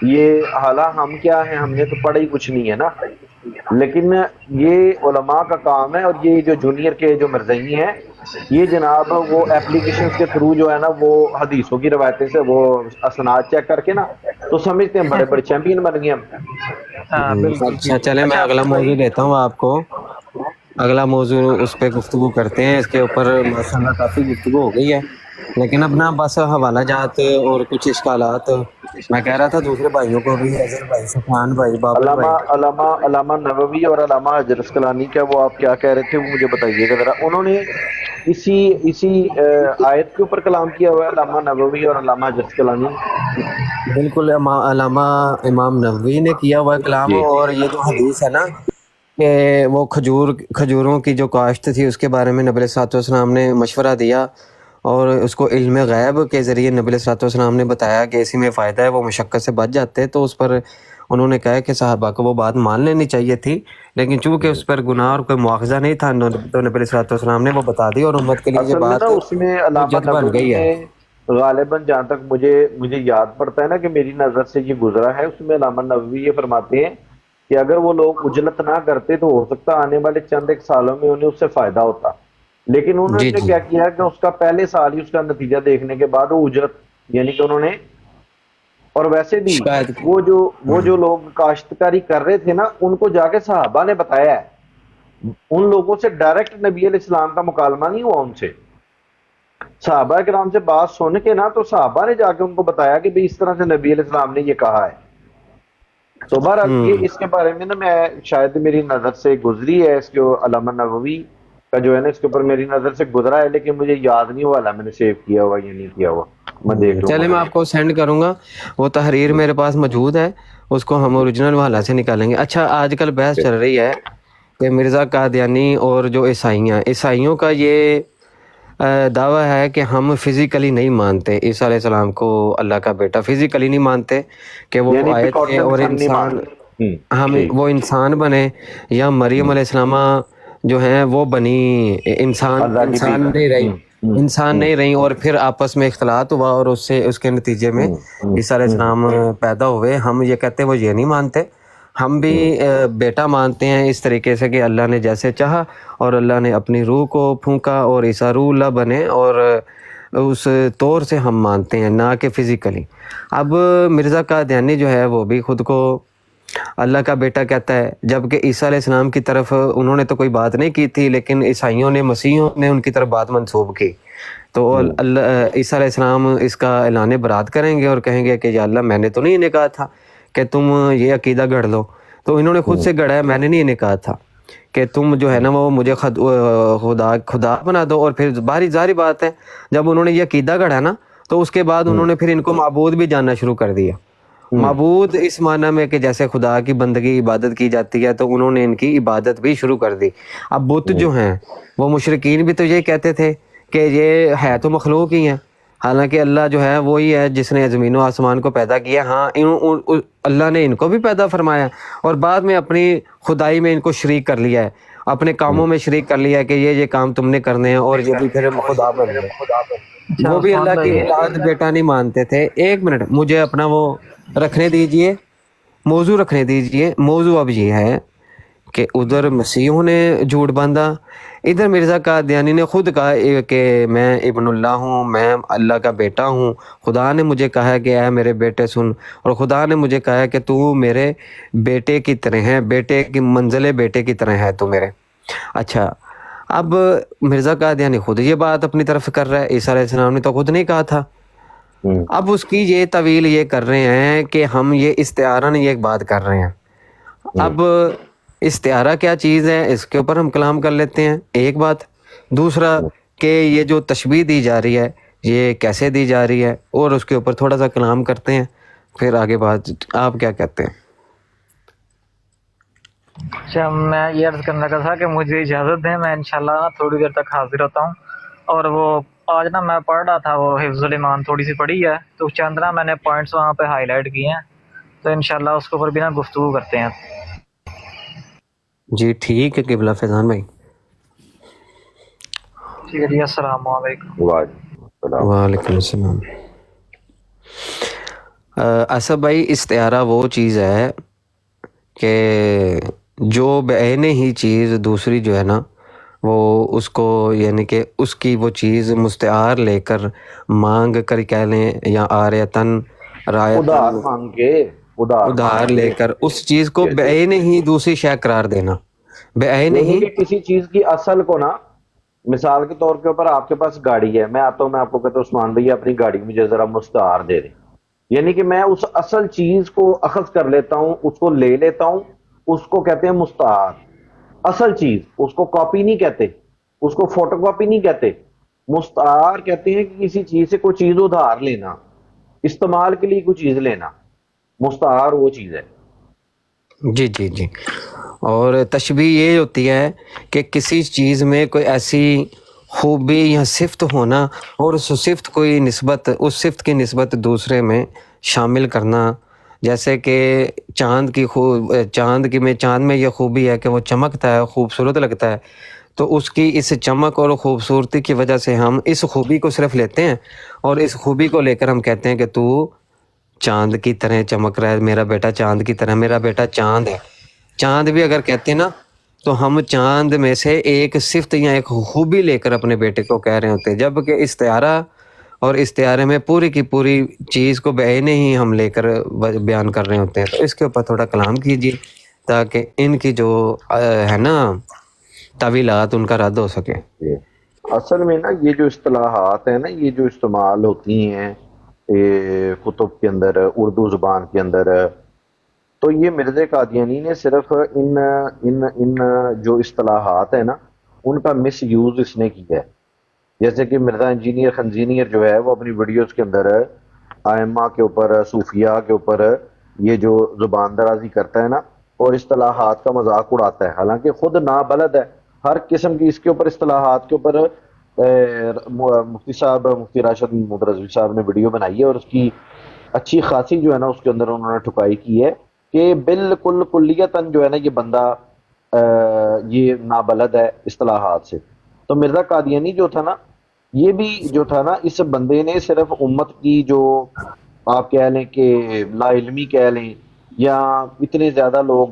یہ حالہ ہم کیا ہیں، ہم نے تو پڑھا ہی کچھ نہیں ہے نا، لیکن یہ علماء کا کام ہے، اور یہ جو جونیئر کے جو مرزئی ہیں یہ جناب وہ اپلیکیشنز کے تھرو جو ہے نا وہ حدیثوں کی روایتیں سے وہ اسناد چیک کر کے نا تو سمجھتے ہیں بڑے بڑے چیمپئن بن گئے ہم. ہاں بالکل. اچھا چلے میں اچھا اگلا آصف موضوع بھائی. دیتا ہوں آپ کو. اگلا موضوع اس پہ گفتگو کرتے ہیں. اس کے اوپر ماشاءاللہ کافی گفتگو ہو گئی ہے، لیکن اپنا بس حوالہ جات اور کچھ اشکالات میں کہہ رہا تھا دوسرے بھائیوں کو بھی، اظہر بھائی، سفیان بھائی، بابر علامہ بھائی. علامہ نووی اور علامہ حجر اسقلانی کا وہ آپ کیا کہہ رہے تھے وہ مجھے بتائیے گا ذرا. انہوں نے اسی آیت کے اوپر کلام کیا ہوا ہے علامہ نووی اور علامہ حجر اسقلانی. بالکل علامہ امام نووی نے کیا ہوا ہے کلام. جی اور یہ جو حدیث ہے نا کہ وہ کھجوروں کی جو کاشت تھی اس کے بارے میں نبی صلی اللہ علیہ وسلم نے مشورہ دیا، اور اس کو علم غیب کے ذریعے نبی صلی اللہ علیہ وسلم نے بتایا کہ اسی میں فائدہ ہے، وہ مشقت سے بچ جاتے. تو اس پر انہوں نے کہا کہ صحابہ کو وہ بات مان لینی چاہیے تھی، لیکن چونکہ اس پر گناہ اور کوئی مواخذہ نہیں تھا تو نبی صلی اللہ علیہ وسلم نے وہ بتا دی، اور امت کے لیے یہ اصل میں نا بات اس میں علامہ حجت بن نووی گئی ہے. نے غالباً جہاں تک مجھے یاد پڑتا ہے نا کہ میری نظر سے یہ گزرا ہے، اس میں علامہ نووی یہ فرماتے ہیں کہ اگر وہ لوگ اجلت نہ کرتے تو ہو سکتا آنے والے چند ایک سالوں میں انہیں اس سے فائدہ ہوتا، لیکن انہوں جی نے جی کیا کیا کہ اس کا پہلے سال ہی اس کا نتیجہ دیکھنے کے بعد وہ اجرت یعنی کہ انہوں نے. اور ویسے بھی شاید وہ جو لوگ کاشتکاری کر رہے تھے نا ان کو جا کے صحابہ نے بتایا ہے، ان لوگوں سے ڈائریکٹ نبی علیہ السلام کا مکالمہ نہیں ہوا، ان سے صحابہ کرام سے بات سن کے نا تو صحابہ نے جا کے ان کو بتایا کہ اس طرح سے نبی علیہ السلام نے یہ کہا ہے. تو بہرحال یہ اس کے بارے میں نا میں شاید میری نظر سے گزری ہے اس کے علامہ نووی کا جو ہے نا اس کے اوپر میری نظر سے گزرا ہے، لیکن مجھے یاد نہیں ہوا میں نے سیو کیا ہوا یا نہیں کیا ہوا، میں دیکھ لوں چلے گا۔ میں آپ کو سینڈ کروں گا، وہ تحریر میرے پاس موجود ہے، اس کو ہم اوریجنل والا سے نکالیں گے۔ اچھا آج کل بحث چل رہی ہے کہ مرزا قادیانی اور جو عیسائیوں کا یہ دعویٰ ہے کہ ہم فزیکلی نہیں مانتے عیسیٰ علیہ السلام کو اللہ کا بیٹا، فزیکلی نہیں مانتے کہ وہ یعنی آئے تھے پریکاشن اور سن نہیں انسان، مانتے۔ ہم ٹھیک۔ وہ انسان بنے، یا مریم علیہ السلامہ جو ہیں وہ بنی اللہ کی انسان بیوی۔ نہیں رہی، انسان ہوں نہیں رہی، اور پھر آپس میں اختلاط ہوا اور اس کے نتیجے میں عیسیٰ علیہ ہوں السلام پیدا ہوئے۔ ہم یہ کہتے ہیں وہ یہ نہیں مانتے، ہم بھی بیٹا مانتے ہیں اس طریقے سے کہ اللہ نے جیسے چاہا اور اللہ نے اپنی روح کو پھونکا اور عیسیٰ روح اللہ بنے، اور اس طور سے ہم مانتے ہیں، نہ کہ فزیکلی۔ اب مرزا قادیانی جو ہے وہ بھی خود کو اللہ کا بیٹا کہتا ہے، جبکہ عیسیٰ علیہ السلام کی طرف انہوں نے تو کوئی بات نہیں کی تھی، لیکن عیسائیوں نے، مسیحیوں نے ان کی طرف بات منسوب کی، تو اللہ عیسیٰ علیہ السلام اس کا اعلان برات کریں گے اور کہیں گے کہ یا اللہ میں نے تو نہیں انہیں کہا تھا کہ تم یہ عقیدہ گڑھ لو، تو انہوں نے خود سے گڑھا ہے، میں نے نہیں انہیں کہا تھا کہ تم جو ہے نا وہ مجھے خدا بنا دو، اور پھر ظاہری بات ہے جب انہوں نے یہ عقیدہ گڑھا نا تو اس کے بعد انہوں نے پھر ان کو معبود بھی جاننا شروع کر دیا۔ معبود اس معنی میں کہ جیسے خدا کی بندگی عبادت کی جاتی ہے، تو انہوں نے ان کی عبادت بھی شروع کر دی۔ اب بت جو ہیں وہ مشرکین بھی تو یہ کہتے تھے کہ یہ ہے تو مخلوق ہی ہیں، حالانکہ اللہ جو ہے وہی ہے جس نے زمین و آسمان کو پیدا کیا۔ ہاں اللہ نے ان کو بھی پیدا فرمایا اور بعد میں اپنی خدائی میں ان کو شریک کر لیا ہے، اپنے کاموں میں شریک کر لیا ہے کہ یہ کام تم نے کرنے ہیں، اور یہ بھی پھر خدا بن گئے۔ اچھا وہ بھی عثمان اللہ کی بھائی، اولاد بیٹا نہیں مانتے تھے۔ ایک منٹ مجھے اپنا وہ رکھنے دیجئے، موضوع رکھنے دیجئے۔ موضوع اب یہ ہے کہ ادھر مسیحوں نے جھوٹ باندھا، ادھر مرزا قادیانی نے خود کہا کہ میں ابن اللہ ہوں، میں اللہ کا بیٹا ہوں، خدا نے مجھے کہا ہے کہ اے میرے بیٹے سن، اور خدا نے مجھے کہا ہے کہ تو میرے بیٹے کی طرح ہے، بیٹے کی منزل بیٹے کی طرح ہے تو میرے۔ اچھا اب مرزا قادیانی خود یہ بات اپنی طرف کر رہا ہے، عیسیٰ علیہ السلام نے تو خود نہیں کہا تھا۔ اب اس کی یہ طویل یہ کر رہے ہیں کہ ہم یہ استعارہ نہیں ایک بات کر رہے ہیں۔ اب استعارہ کیا چیز ہے اس کے اوپر ہم کلام کر لیتے ہیں، ایک بات۔ دوسرا کہ یہ جو تشبیہ دی جا رہی ہے یہ کیسے دی جا رہی ہے، اور اس کے اوپر تھوڑا سا کلام کرتے ہیں، پھر آگے بات آپ کیا کہتے ہیں؟ اچھا میں یہ عرض کرنے کا تھا کہ مجھے اجازت دیں، میں انشاءاللہ نا تھوڑی دیر تک حاضر ہوتا ہوں، اور وہ آج نا میں پڑھ رہا تھا وہ حفظ الایمان تھوڑی سی پڑھی ہے، تو چند نا میں نے پوائنٹس وہاں پہ ہائی لائٹ کیے ہیں، تو انشاءاللہ اس کے اوپر بھی نا گفتگو کرتے ہیں۔ جی ٹھیک ہے قبلہ فیضان بھائی۔ ٹھیک ہے جی، السلام علیکم۔ وعلیکم السلام۔ وعلیکم السلام۔ اسد بھائی استعارہ وہ چیز ہے کہ جو بعین ہی چیز دوسری جو ہے نا وہ اس کو، یعنی کہ اس کی وہ چیز مستعار لے کر مانگ کر کہہ لیں، یا آریتن رایتن ادھار مانگ کے، ادھار ادھار مانگ لے کے، کر اس چیز کو جیسے بعین ہی دوسری شے قرار دینا، بعین یعنی ہی۔ کہ کسی چیز کی اصل کو نا، مثال کے طور کے اوپر آپ کے پاس گاڑی ہے، میں آتا ہوں، میں آپ کو کہتا ہوں عثمان بھائی اپنی گاڑی مجھے ذرا مستعار دے دیں، یعنی کہ میں اس اصل چیز کو اخذ کر لیتا ہوں، اس کو لے لیتا ہوں، اس کو کہتے ہیں مستعار۔ اصل چیز، اس کو کاپی نہیں کہتے، اس کو فوٹو کاپی نہیں کہتے، مستعار کہتے ہیں کہ کسی چیز سے کوئی چیز ادھار لینا، استعمال کے لیے کوئی چیز لینا، مستعار وہ چیز ہے۔ جی جی جی۔ اور تشبیہ یہ ہوتی ہے کہ کسی چیز میں کوئی ایسی خوبی یا صفت ہونا، اور اس صفت کوئی نسبت، اس صفت کی نسبت دوسرے میں شامل کرنا، جیسے کہ چاند میں یہ خوبی ہے کہ وہ چمکتا ہے، خوبصورت لگتا ہے، تو اس کی اس چمک اور خوبصورتی کی وجہ سے ہم اس خوبی کو صرف لیتے ہیں، اور اس خوبی کو لے کر ہم کہتے ہیں کہ تو چاند کی طرح چمک رہا ہے، میرا بیٹا چاند کی طرح، میرا بیٹا چاند ہے۔ چاند بھی اگر کہتے ہیں نا تو ہم چاند میں سے ایک صفت یا ایک خوبی لے کر اپنے بیٹے کو کہہ رہے ہوتے ہیں، جبکہ استعارہ اور استعارے میں پوری کی پوری چیز کو بعین ہی ہم لے کر بیان کر رہے ہوتے ہیں۔ تو اس کے اوپر تھوڑا کلام کیجیے تاکہ ان کی جو ہے نا تعویلات ان کا رد ہو سکے۔ اصل میں نا یہ جو اصطلاحات ہیں نا، یہ جو استعمال ہوتی ہیں یہ کتب کے اندر، اردو زبان کے اندر، تو یہ مرزا قادیانی نے صرف ان جو اصطلاحات ہیں نا ان کا مس یوز اس نے کیا ہے. جیسے کہ مرزا انجینئر خنزینئر جو ہے وہ اپنی ویڈیوز کے اندر ائمہ کے اوپر، صوفیاء کے اوپر یہ جو زبان درازی کرتا ہے نا اور اصطلاحات کا مذاق اڑاتا ہے، حالانکہ خود نابلد ہے ہر قسم کی اس کے اوپر اصطلاحات کے اوپر. مفتی صاحب مفتی راشد محمد رضوی صاحب نے ویڈیو بنائی ہے اور اس کی اچھی خاصی جو ہے نا اس کے اندر انہوں نے ٹھکائی کی ہے کہ بالکل کلیتاً جو ہے نا یہ بندہ یہ نابلد ہے اصطلاحات سے. تو مرزا قادیانی جو تھا نا یہ بھی جو تھا نا اس بندے نے صرف امت کی جو آپ کہہ لیں کہ لا علمی کہہ لیں یا اتنے زیادہ لوگ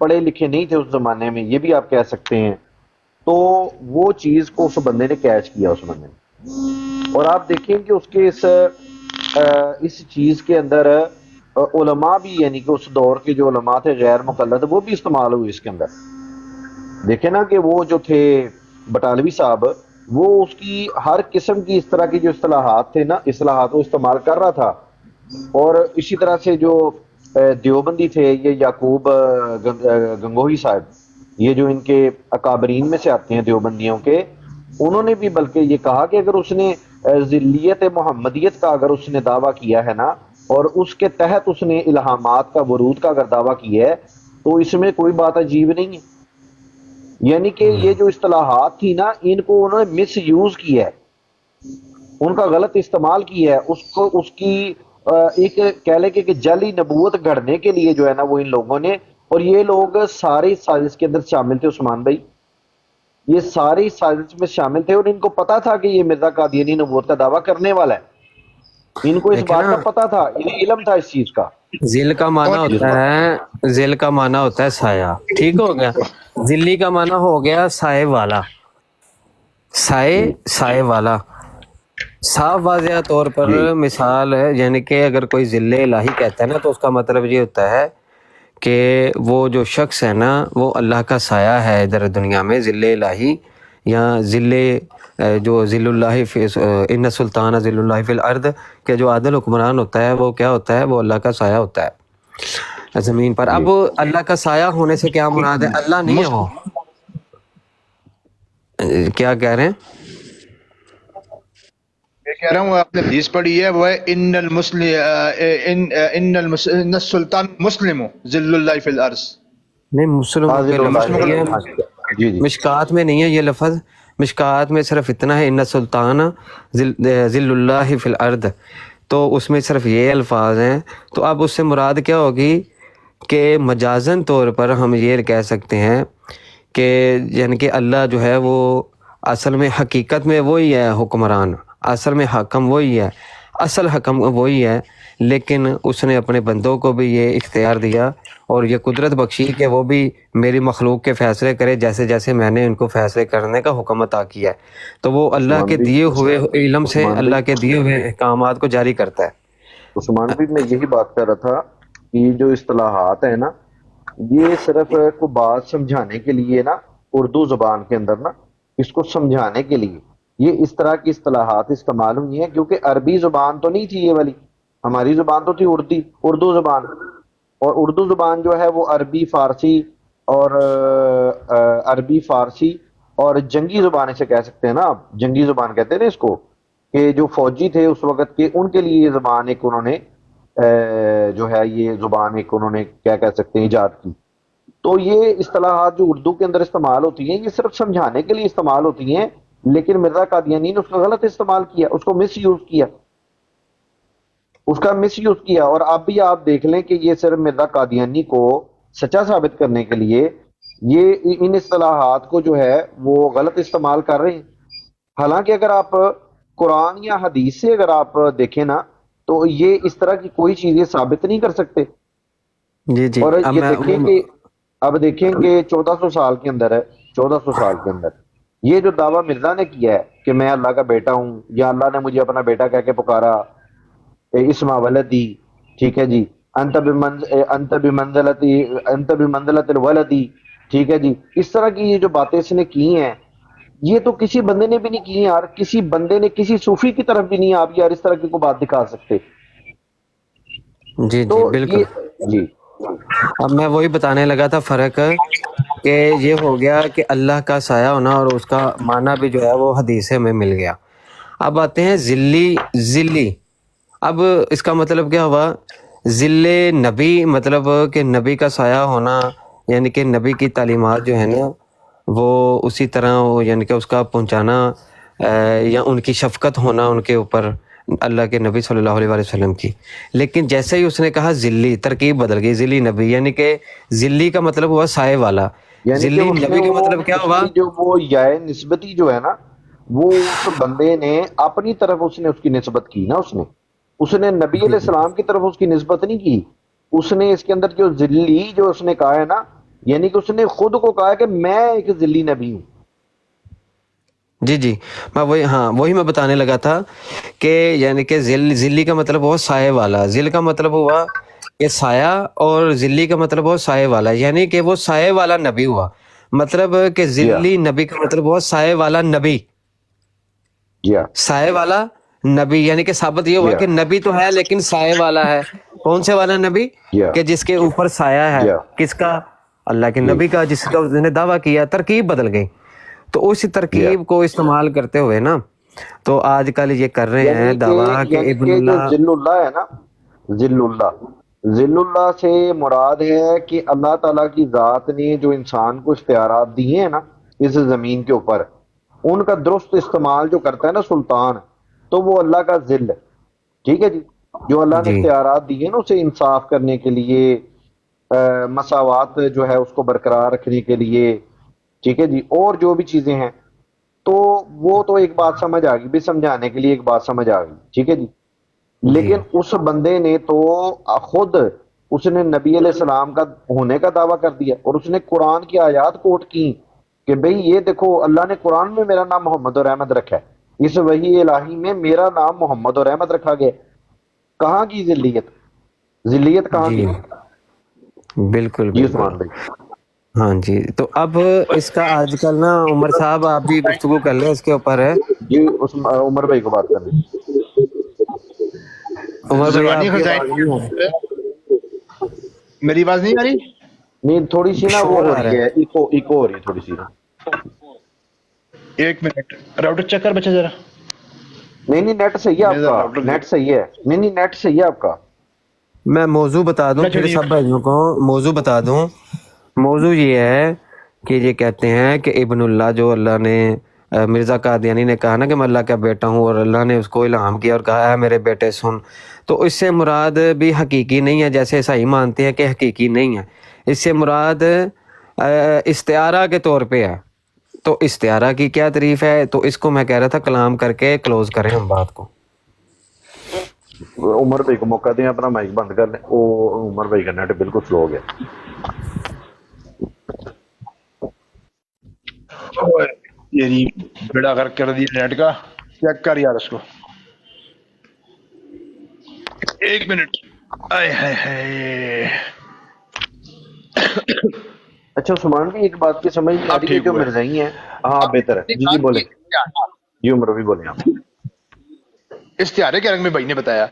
پڑھے لکھے نہیں تھے اس زمانے میں یہ بھی آپ کہہ سکتے ہیں، تو وہ چیز کو اس بندے نے کیچ کیا اس بندے نے. اور آپ دیکھیں کہ اس کے اس چیز کے اندر علماء بھی یعنی کہ اس دور کے جو علماء تھے غیر مقلد وہ بھی استعمال ہوئے اس کے اندر. دیکھیں نا کہ وہ جو تھے بٹالوی صاحب وہ اس کی ہر قسم کی اس طرح کی جو اصطلاحات تھے نا اصطلاحات وہ استعمال کر رہا تھا. اور اسی طرح سے جو دیوبندی تھے یہ یعقوب گنگوہی صاحب یہ جو ان کے اکابرین میں سے آتے ہیں دیوبندیوں کے، انہوں نے بھی بلکہ یہ کہا کہ اگر اس نے ذلیت محمدیت کا اگر اس نے دعویٰ کیا ہے نا اور اس کے تحت اس نے الہامات کا ورود کا اگر دعویٰ کیا ہے تو اس میں کوئی بات عجیب نہیں ہے. یعنی کہ یہ جو اصطلاحات تھی نا ان کو انہوں نے مس یوز کیا ہے، ان کا غلط استعمال کیا ہے، اس کو اس کی ایک کہہ لیں کہ جعلی نبوت گھڑنے کے لیے جو ہے نا وہ ان لوگوں نے. اور یہ لوگ ساری سازش کے اندر شامل تھے عثمان بھائی، یہ ساری سازش میں شامل تھے اور ان کو پتا تھا کہ یہ مرزا قادیانی نبوت کا دعویٰ کرنے والا ہے، ان کو اس دیکھیں بات نا، کا پتا تھا، انہیں علم تھا اس چیز کا. ذل کا معنی ہوتا ہے، ذل کا معنی ہوتا ہے سایہ، ٹھیک ہو گیا. ذلی کا معنی ہو گیا سائے والا، سائے والا. صاف واضح طور پر جی مثال ہے، یعنی کہ اگر کوئی ذل الہی کہتا ہے نا تو اس کا مطلب یہ ہوتا ہے کہ وہ جو شخص ہے نا وہ اللہ کا سایہ ہے ادھر دنیا میں. ذل الہی یا ذل جو ذل اللہ فی ان سلطان ذل اللہ فی الارض کہ جو عادل حکمران ہوتا ہے وہ کیا ہوتا ہے؟ وہ اللہ کا سایہ ہوتا ہے زمین پر. جی اب اللہ کا سایہ ہونے سے کیا مراد ہے؟ اللہ نہیں ہے وہ. کیا کہہ رہے ہیں؟ میں کہہ رہا ہوں آپ نے حدیث پڑھی ہے وہ ہے ان السلطان مسلم ذل اللہ فی الارض. نہیں، مسلم کے عادل لفظ اللہ نہیں ہے، جی جی مشکات میں نہیں ہے یہ لفظ. مشکات میں صرف اتنا ہے ان سلطان ذل اللہ فی الارض، تو اس میں صرف یہ الفاظ ہیں. تو اب اس سے مراد کیا ہوگی کہ مجازن طور پر ہم یہ کہہ سکتے ہیں کہ یعنی کہ اللہ جو ہے وہ اصل میں حقیقت میں وہی ہے حکمران، اصل میں حکم وہی ہے، اصل حکم وہی ہے، لیکن اس نے اپنے بندوں کو بھی یہ اختیار دیا اور یہ قدرت بخشی کہ وہ بھی میری مخلوق کے فیصلے کرے جیسے جیسے میں نے ان کو فیصلے کرنے کا حکم عطا کیا ہے. تو وہ اللہ عثمان کے بھی دیے ہوئے علم سے عثمان بھی اللہ کے دیے ہوئے احکامات کو جاری کرتا ہے. عثمان بھی میں یہی بات کر رہا تھا کہ یہ جو اصطلاحات ہیں نا یہ صرف کو بات سمجھانے کے لیے نا اردو زبان کے اندر نا اس کو سمجھانے کے لیے یہ اس طرح کی اصطلاحات استعمال ہوئی ہیں، کیونکہ عربی زبان تو نہیں تھی یہ والی، ہماری زبان تو تھی اردو زبان. اور اردو زبان جو ہے وہ عربی فارسی اور جنگی زبان سے کہہ سکتے ہیں نا آپ، جنگی زبان کہتے ہیں نا اس کو، کہ جو فوجی تھے اس وقت کے ان کے لیے یہ زبان ایک انہوں نے جو ہے یہ زبان ایک انہوں نے کیا کہہ سکتے ہیں ایجاد کی. تو یہ اصطلاحات جو اردو کے اندر استعمال ہوتی ہیں یہ صرف سمجھانے کے لیے استعمال ہوتی ہیں، لیکن مرزا قادیانی نے اس کا غلط استعمال کیا، اس کو مس یوز کیا، اس کا مس یوز کیا. اور اب بھی آپ دیکھ لیں کہ یہ صرف مرزا قادیانی کو سچا ثابت کرنے کے لیے یہ ان اصطلاحات کو جو ہے وہ غلط استعمال کر رہے ہیں. حالانکہ اگر آپ قرآن یا حدیث سے اگر آپ دیکھیں نا تو یہ اس طرح کی کوئی چیز یہ ثابت نہیں کر سکتے. جی جی. اور اب یہ میں دیکھیں کہ اب دیکھیں کہ 1400 سال کے اندر ہے، 1400 سال کے اندر یہ جو دعویٰ مرزا نے کیا ہے کہ میں اللہ کا بیٹا ہوں یا اللہ نے مجھے اپنا بیٹا کہہ کے پکارا اسما ولدی، ٹھیک ہے جی، انت بمنزلت الولدی، ٹھیک ہے جی، اس طرح کی یہ جو باتیں اس نے کی ہیں یہ تو کسی بندے نے بھی نہیں کی یار، کسی بندے نے کسی صوفی کی طرف بھی نہیں آپ یار اس طرح کی کوئی بات دکھا سکتے. جی تو جی بالکل. یہ جی اب میں وہی بتانے لگا تھا فرق کہ یہ ہو گیا کہ اللہ کا سایہ ہونا، اور اس کا معنی بھی جو ہے وہ حدیث میں مل گیا۔ اب آتے ہیں ذلی۔ اب اس کا مطلب کیا ہوا؟ ذل نبی، مطلب کہ نبی کا سایہ ہونا، یعنی کہ نبی کی تعلیمات جو ہے نا وہ اسی طرح ہو، یعنی کہ اس کا پہنچانا، یا ان کی شفقت ہونا ان کے اوپر، اللہ کے نبی صلی اللہ علیہ وآلہ وسلم کی۔ لیکن جیسے ہی اس نے کہا ذلی، ترکیب بدل گئی، ذلی نبی، یعنی کہ ذلی کا مطلب ہوا سائے والا، یعنی کہ ذلی اس نے نبی کا وہ مطلب کیا اس ہوا؟ کی جو وہ یائے نسبتی جو ہے نا، وہ اس بندے نے اپنی طرف اس نے اس کی نسبت کی نا، اس نے نبی علیہ السلام کی طرف اس کی نسبت نہیں کی۔ اس نے اس کے اندر جو ذلی جو اس نے کہا ہے نا، یعنی کہ اس نے خود کو کہا کہ میں ایک ذلی نبی ہوں۔ جی میں وہی میں بتانے لگا تھا کہ یعنی کہ ذلی کا مطلب ہوا سائے والا، ذل کا مطلب ہوا کہ سایہ، اور ذلی کا مطلب ہوا سائے والا، یعنی کہ وہ سائے والا نبی ہوا۔ مطلب کہ جی ہاں، ذلی نبی کا مطلب ہوا سائے والا نبی، جی ہاں، سائے والا نبی، یعنی کہ ثابت یہ جی ہوا ہاں، کہ نبی تو ہے لیکن سائے والا ہے۔ کون سے والا نبی؟ جی ہاں، کہ جس کے اوپر سایہ ہے، جی ہاں، کس کا؟ اللہ کے جی نبی کا، جس کا اس نے دعویٰ کیا۔ ترکیب بدل گئی، تو اس جی ہاں۔ ترکیب کو استعمال کرتے ہوئے نا تو آج کل یہ کر رہے ہیں دعویٰ کہ ابن جو اللہ۔ ذل اللہ ہے نا، ذل اللہ سے مراد ہے کہ اللہ تعالیٰ کی ذات نے جو انسان کو اختیارات دیے ہیں نا اس زمین کے اوپر، ان کا درست استعمال جو کرتا ہے نا سلطان، تو وہ اللہ کا ذل ہے۔ ٹھیک ہے جی، جو اللہ نے جی اختیارات دیے نا اسے انصاف کرنے کے لیے، مساوات جو ہے اس کو برقرار رکھنے کے لیے، ٹھیک ہے جی، اور جو بھی چیزیں ہیں، تو وہ تو ایک بات سمجھ آ گئی بھی، سمجھانے کے لیے ایک بات سمجھ آ گئی، ٹھیک ہے جی۔ جی لیکن اس بندے نے تو خود اس نے نبی علیہ السلام کا ہونے کا دعویٰ کر دیا، اور اس نے قرآن کی آیات کوٹ کی کہ بھئی یہ دیکھو اللہ نے قرآن میں میرا نام محمد اور احمد رکھا ہے، اس وحی الہی میں میرا نام محمد اور احمد رکھا گیا۔ کہاں کی ذلیت کہاں جی کی؟ بالکل جی بالکل۔ عثمان بھائی۔ ہاں جی، تو اب اس کا آج کل نا عمر صاحب آپ بھی گفتگو کر لیں اس کے اوپر ہے۔ جی عمر بھائی کو بات کریں۔ عمر بھائی آپ زبانی کی خزائن آواز نہیں آ رہی، میری آواز نہیں آ رہی؟ نہیں تھوڑی سی نا وہ شور ہو آ رہا رہی ہے، ہے۔ ایکو ہو رہی ہے تھوڑی سی نا۔ ایک منٹ، راؤٹر چیک کر بچہ ذرا، نہیں نیٹ صحیح ہے آپ میرا کا، راؤٹر نیٹ صحیح ہے، نہیں نیٹ صحیح ہے آپ کا۔ میں موضوع بتا دوں نہ پھر چلیے۔ سب بھائیوں کو، موضوع بتا دوں۔ موضوع یہ ہے کہ یہ کہتے ہیں کہ ابن اللہ جو اللہ نے مرزا قادیانی نے کہا نا کہ میں اللہ کا بیٹا ہوں، اور اللہ نے اس کو الہام کیا اور کہا ہے میرے بیٹے سن، تو اس سے مراد بھی حقیقی نہیں ہے، جیسے عیسائی مانتے ہیں کہ حقیقی نہیں ہے۔ اس سے مراد استعارہ کے طور پہ ہے۔ تو استعارہ کی کیا تعریف ہے، تو اس کو میں کہہ رہا تھا کلام کر کے کلوز کریں ہم بات کو۔ عمر بھائی کو موقع دیں، اپنا مائک بند کر لیں۔ وہ عمر بھائی کا نیٹ بالکل سلو ہو گیا۔ اوئے، یعنی بیڑا غرق کر دیا نیٹ کا، چیک کر یار اس کو، ایک منٹ۔ آئے ہائے ہائے، اچھا عثمان بھی ایک بات کی سمجھ نہیں آ اب رہی ہے، ٹھیک جو ہوا ہے۔ مرزائی ہیں، ہاں بہتر ہے جی، جی بولیں، جی عمر بھی بولیں آپ۔ استعارے کے رنگ میں بھائی نے بتایا۔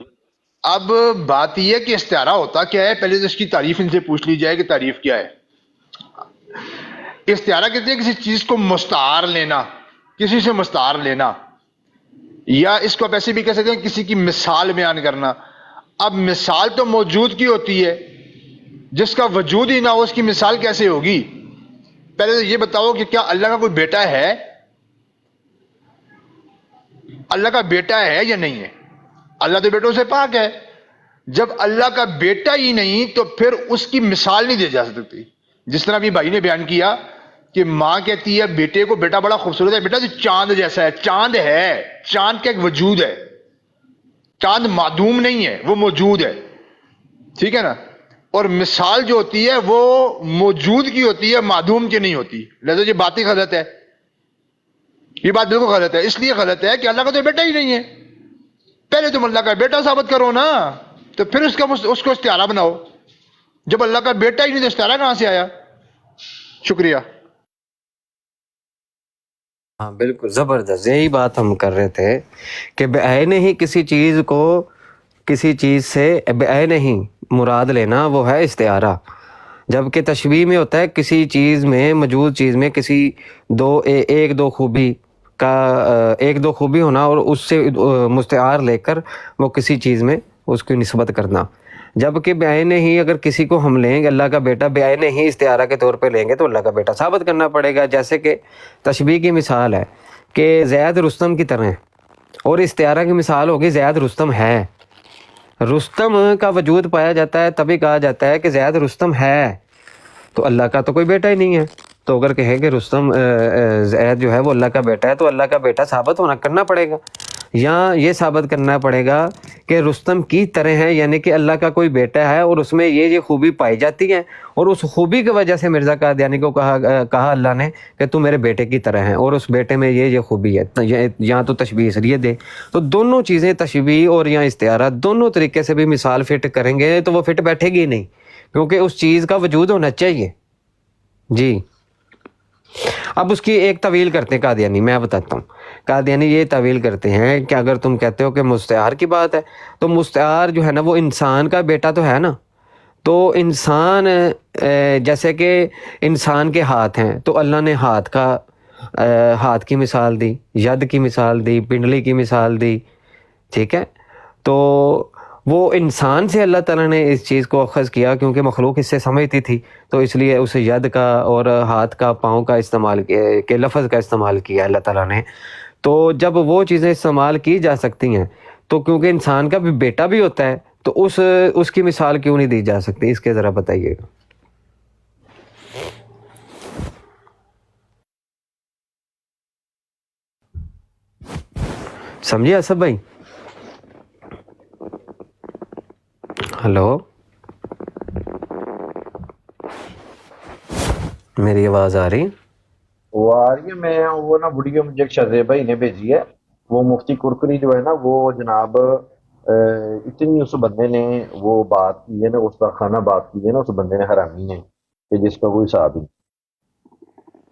اب بات یہ ہے کہ استعارہ ہوتا کیا ہے، پہلے تو اس کی تعریف ان سے پوچھ لی جائے کہ تعریف کیا ہے۔ استعارہ کہتے ہیں کسی چیز کو مستعار لینا، کسی سے مستعار لینا، یا اس کو آپ ایسے بھی کہہ سکتے ہیں کسی کی مثال بیان کرنا۔ اب مثال تو موجود کی ہوتی ہے، جس کا وجود ہی نہ ہو اس کی مثال کیسے ہوگی؟ پہلے تو یہ بتاؤ کہ کیا اللہ کا کوئی بیٹا ہے؟ اللہ کا بیٹا ہے یا نہیں ہے؟ اللہ تو بیٹوں سے پاک ہے۔ جب اللہ کا بیٹا ہی نہیں تو پھر اس کی مثال نہیں دی جا سکتی۔ جس طرح ابھی بھائی نے بیان کیا کہ ماں کہتی ہے بیٹے کو بیٹا بڑا خوبصورت ہے، بیٹا تو چاند جیسا ہے، چاند ہے، چاند کا ایک وجود ہے، چاند معدوم نہیں ہے، وہ موجود ہے، ٹھیک ہے نا؟ اور مثال جو ہوتی ہے وہ موجود کی ہوتی ہے، معدوم کی نہیں ہوتی، لہذا یہ بات ہی غلط ہے، یہ بات بالکل غلط ہے۔ اس لیے غلط ہے کہ اللہ کا تو بیٹا ہی نہیں ہے۔ پہلے تم اللہ کا بیٹا ثابت کرو نا، تو پھر اس کو استعارہ بناؤ۔ جب اللہ کا بیٹا ہی نہیں تو استعارہ کہاں سے آیا؟ شکریہ۔ ہاں بالکل زبردست، یہی بات ہم کر رہے تھے کہ بعین ہی کسی چیز کو کسی چیز سے بعین ہی مراد لینا وہ ہے استعارہ۔ جبکہ تشبیہ میں ہوتا ہے کسی چیز میں، موجود چیز میں کسی ایک دو خوبی کا ایک دو خوبی ہونا اور اس سے مستعار لے کر وہ کسی چیز میں اس کی نسبت کرنا. جبکہ بعین ہی اگر کسی کو ہم لیں گے اللہ کا بیٹا بعین ہی استعارہ کے طور پہ لیں گے تو اللہ کا بیٹا ثابت کرنا پڑے گا. جیسے کہ تشبیہ کی مثال ہے کہ زید رستم کی طرح ہے، اور استعارہ کی مثال ہوگی زید رستم ہے. رستم کا وجود پایا جاتا ہے تبھی کہا جاتا ہے کہ زید رستم ہے، تو اللہ کا تو کوئی بیٹا ہی نہیں ہے. تو اگر کہے کہ رستم زید جو ہے وہ اللہ کا بیٹا ہے تو اللہ کا بیٹا ثابت کرنا پڑے گا، یا یہ ثابت کرنا پڑے گا کہ رستم کی طرح ہے، یعنی کہ اللہ کا کوئی بیٹا ہے اور اس میں یہ خوبی پائی جاتی ہے، اور اس خوبی کی وجہ سے مرزا قادیانی کو کہا اللہ نے کہ تو میرے بیٹے کی طرح ہے، اور اس بیٹے میں یہ خوبی ہے. یہاں تو تشبیہ اس لیے دے. تو دونوں چیزیں تشبیہ اور یا استعارہ دونوں طریقے سے بھی مثال فٹ کریں گے تو وہ فٹ بیٹھے گی نہیں، کیونکہ اس چیز کا وجود ہونا چاہیے. جی اب اس کی ایک طویل کرتے ہیں قادیانی، میں بتاتا ہوں. قادیانی یہ طویل کرتے ہیں کہ اگر تم کہتے ہو کہ مستعار کی بات ہے تو مستعار جو ہے نا وہ انسان کا بیٹا تو ہے نا. تو انسان جیسے کہ انسان کے ہاتھ ہیں تو اللہ نے ہاتھ کی مثال دی، ید کی مثال دی، پنڈلی کی مثال دی. ٹھیک ہے، تو وہ انسان سے اللہ تعالیٰ نے اس چیز کو اخذ کیا کیونکہ مخلوق اس سے سمجھتی تھی، تو اس لیے اسے ید کا اور ہاتھ کا، پاؤں کا استعمال کے لفظ کا استعمال کیا اللہ تعالیٰ نے. تو جب وہ چیزیں استعمال کی جا سکتی ہیں تو کیونکہ انسان کا بھی بیٹا بھی ہوتا ہے تو اس کی مثال کیوں نہیں دی جا سکتی؟ اس کے ذرا بتائیے گا. سمجھے اسد بھائی؟ ہلو، میری آواز آ رہی؟ وہ آ رہی ہے. میں وہ نا ویڈیو مجھے ایک شہزیب بھائی نے بھیجی ہے، وہ مفتی کرکری جو ہے نا وہ جناب اتنی اس بندے نے وہ بات کی ہے نا، اس کا خانہ بات کی ہے نا اس بندے نے حرامی نے، کہ جس کا کوئی حساب ہی نہیں.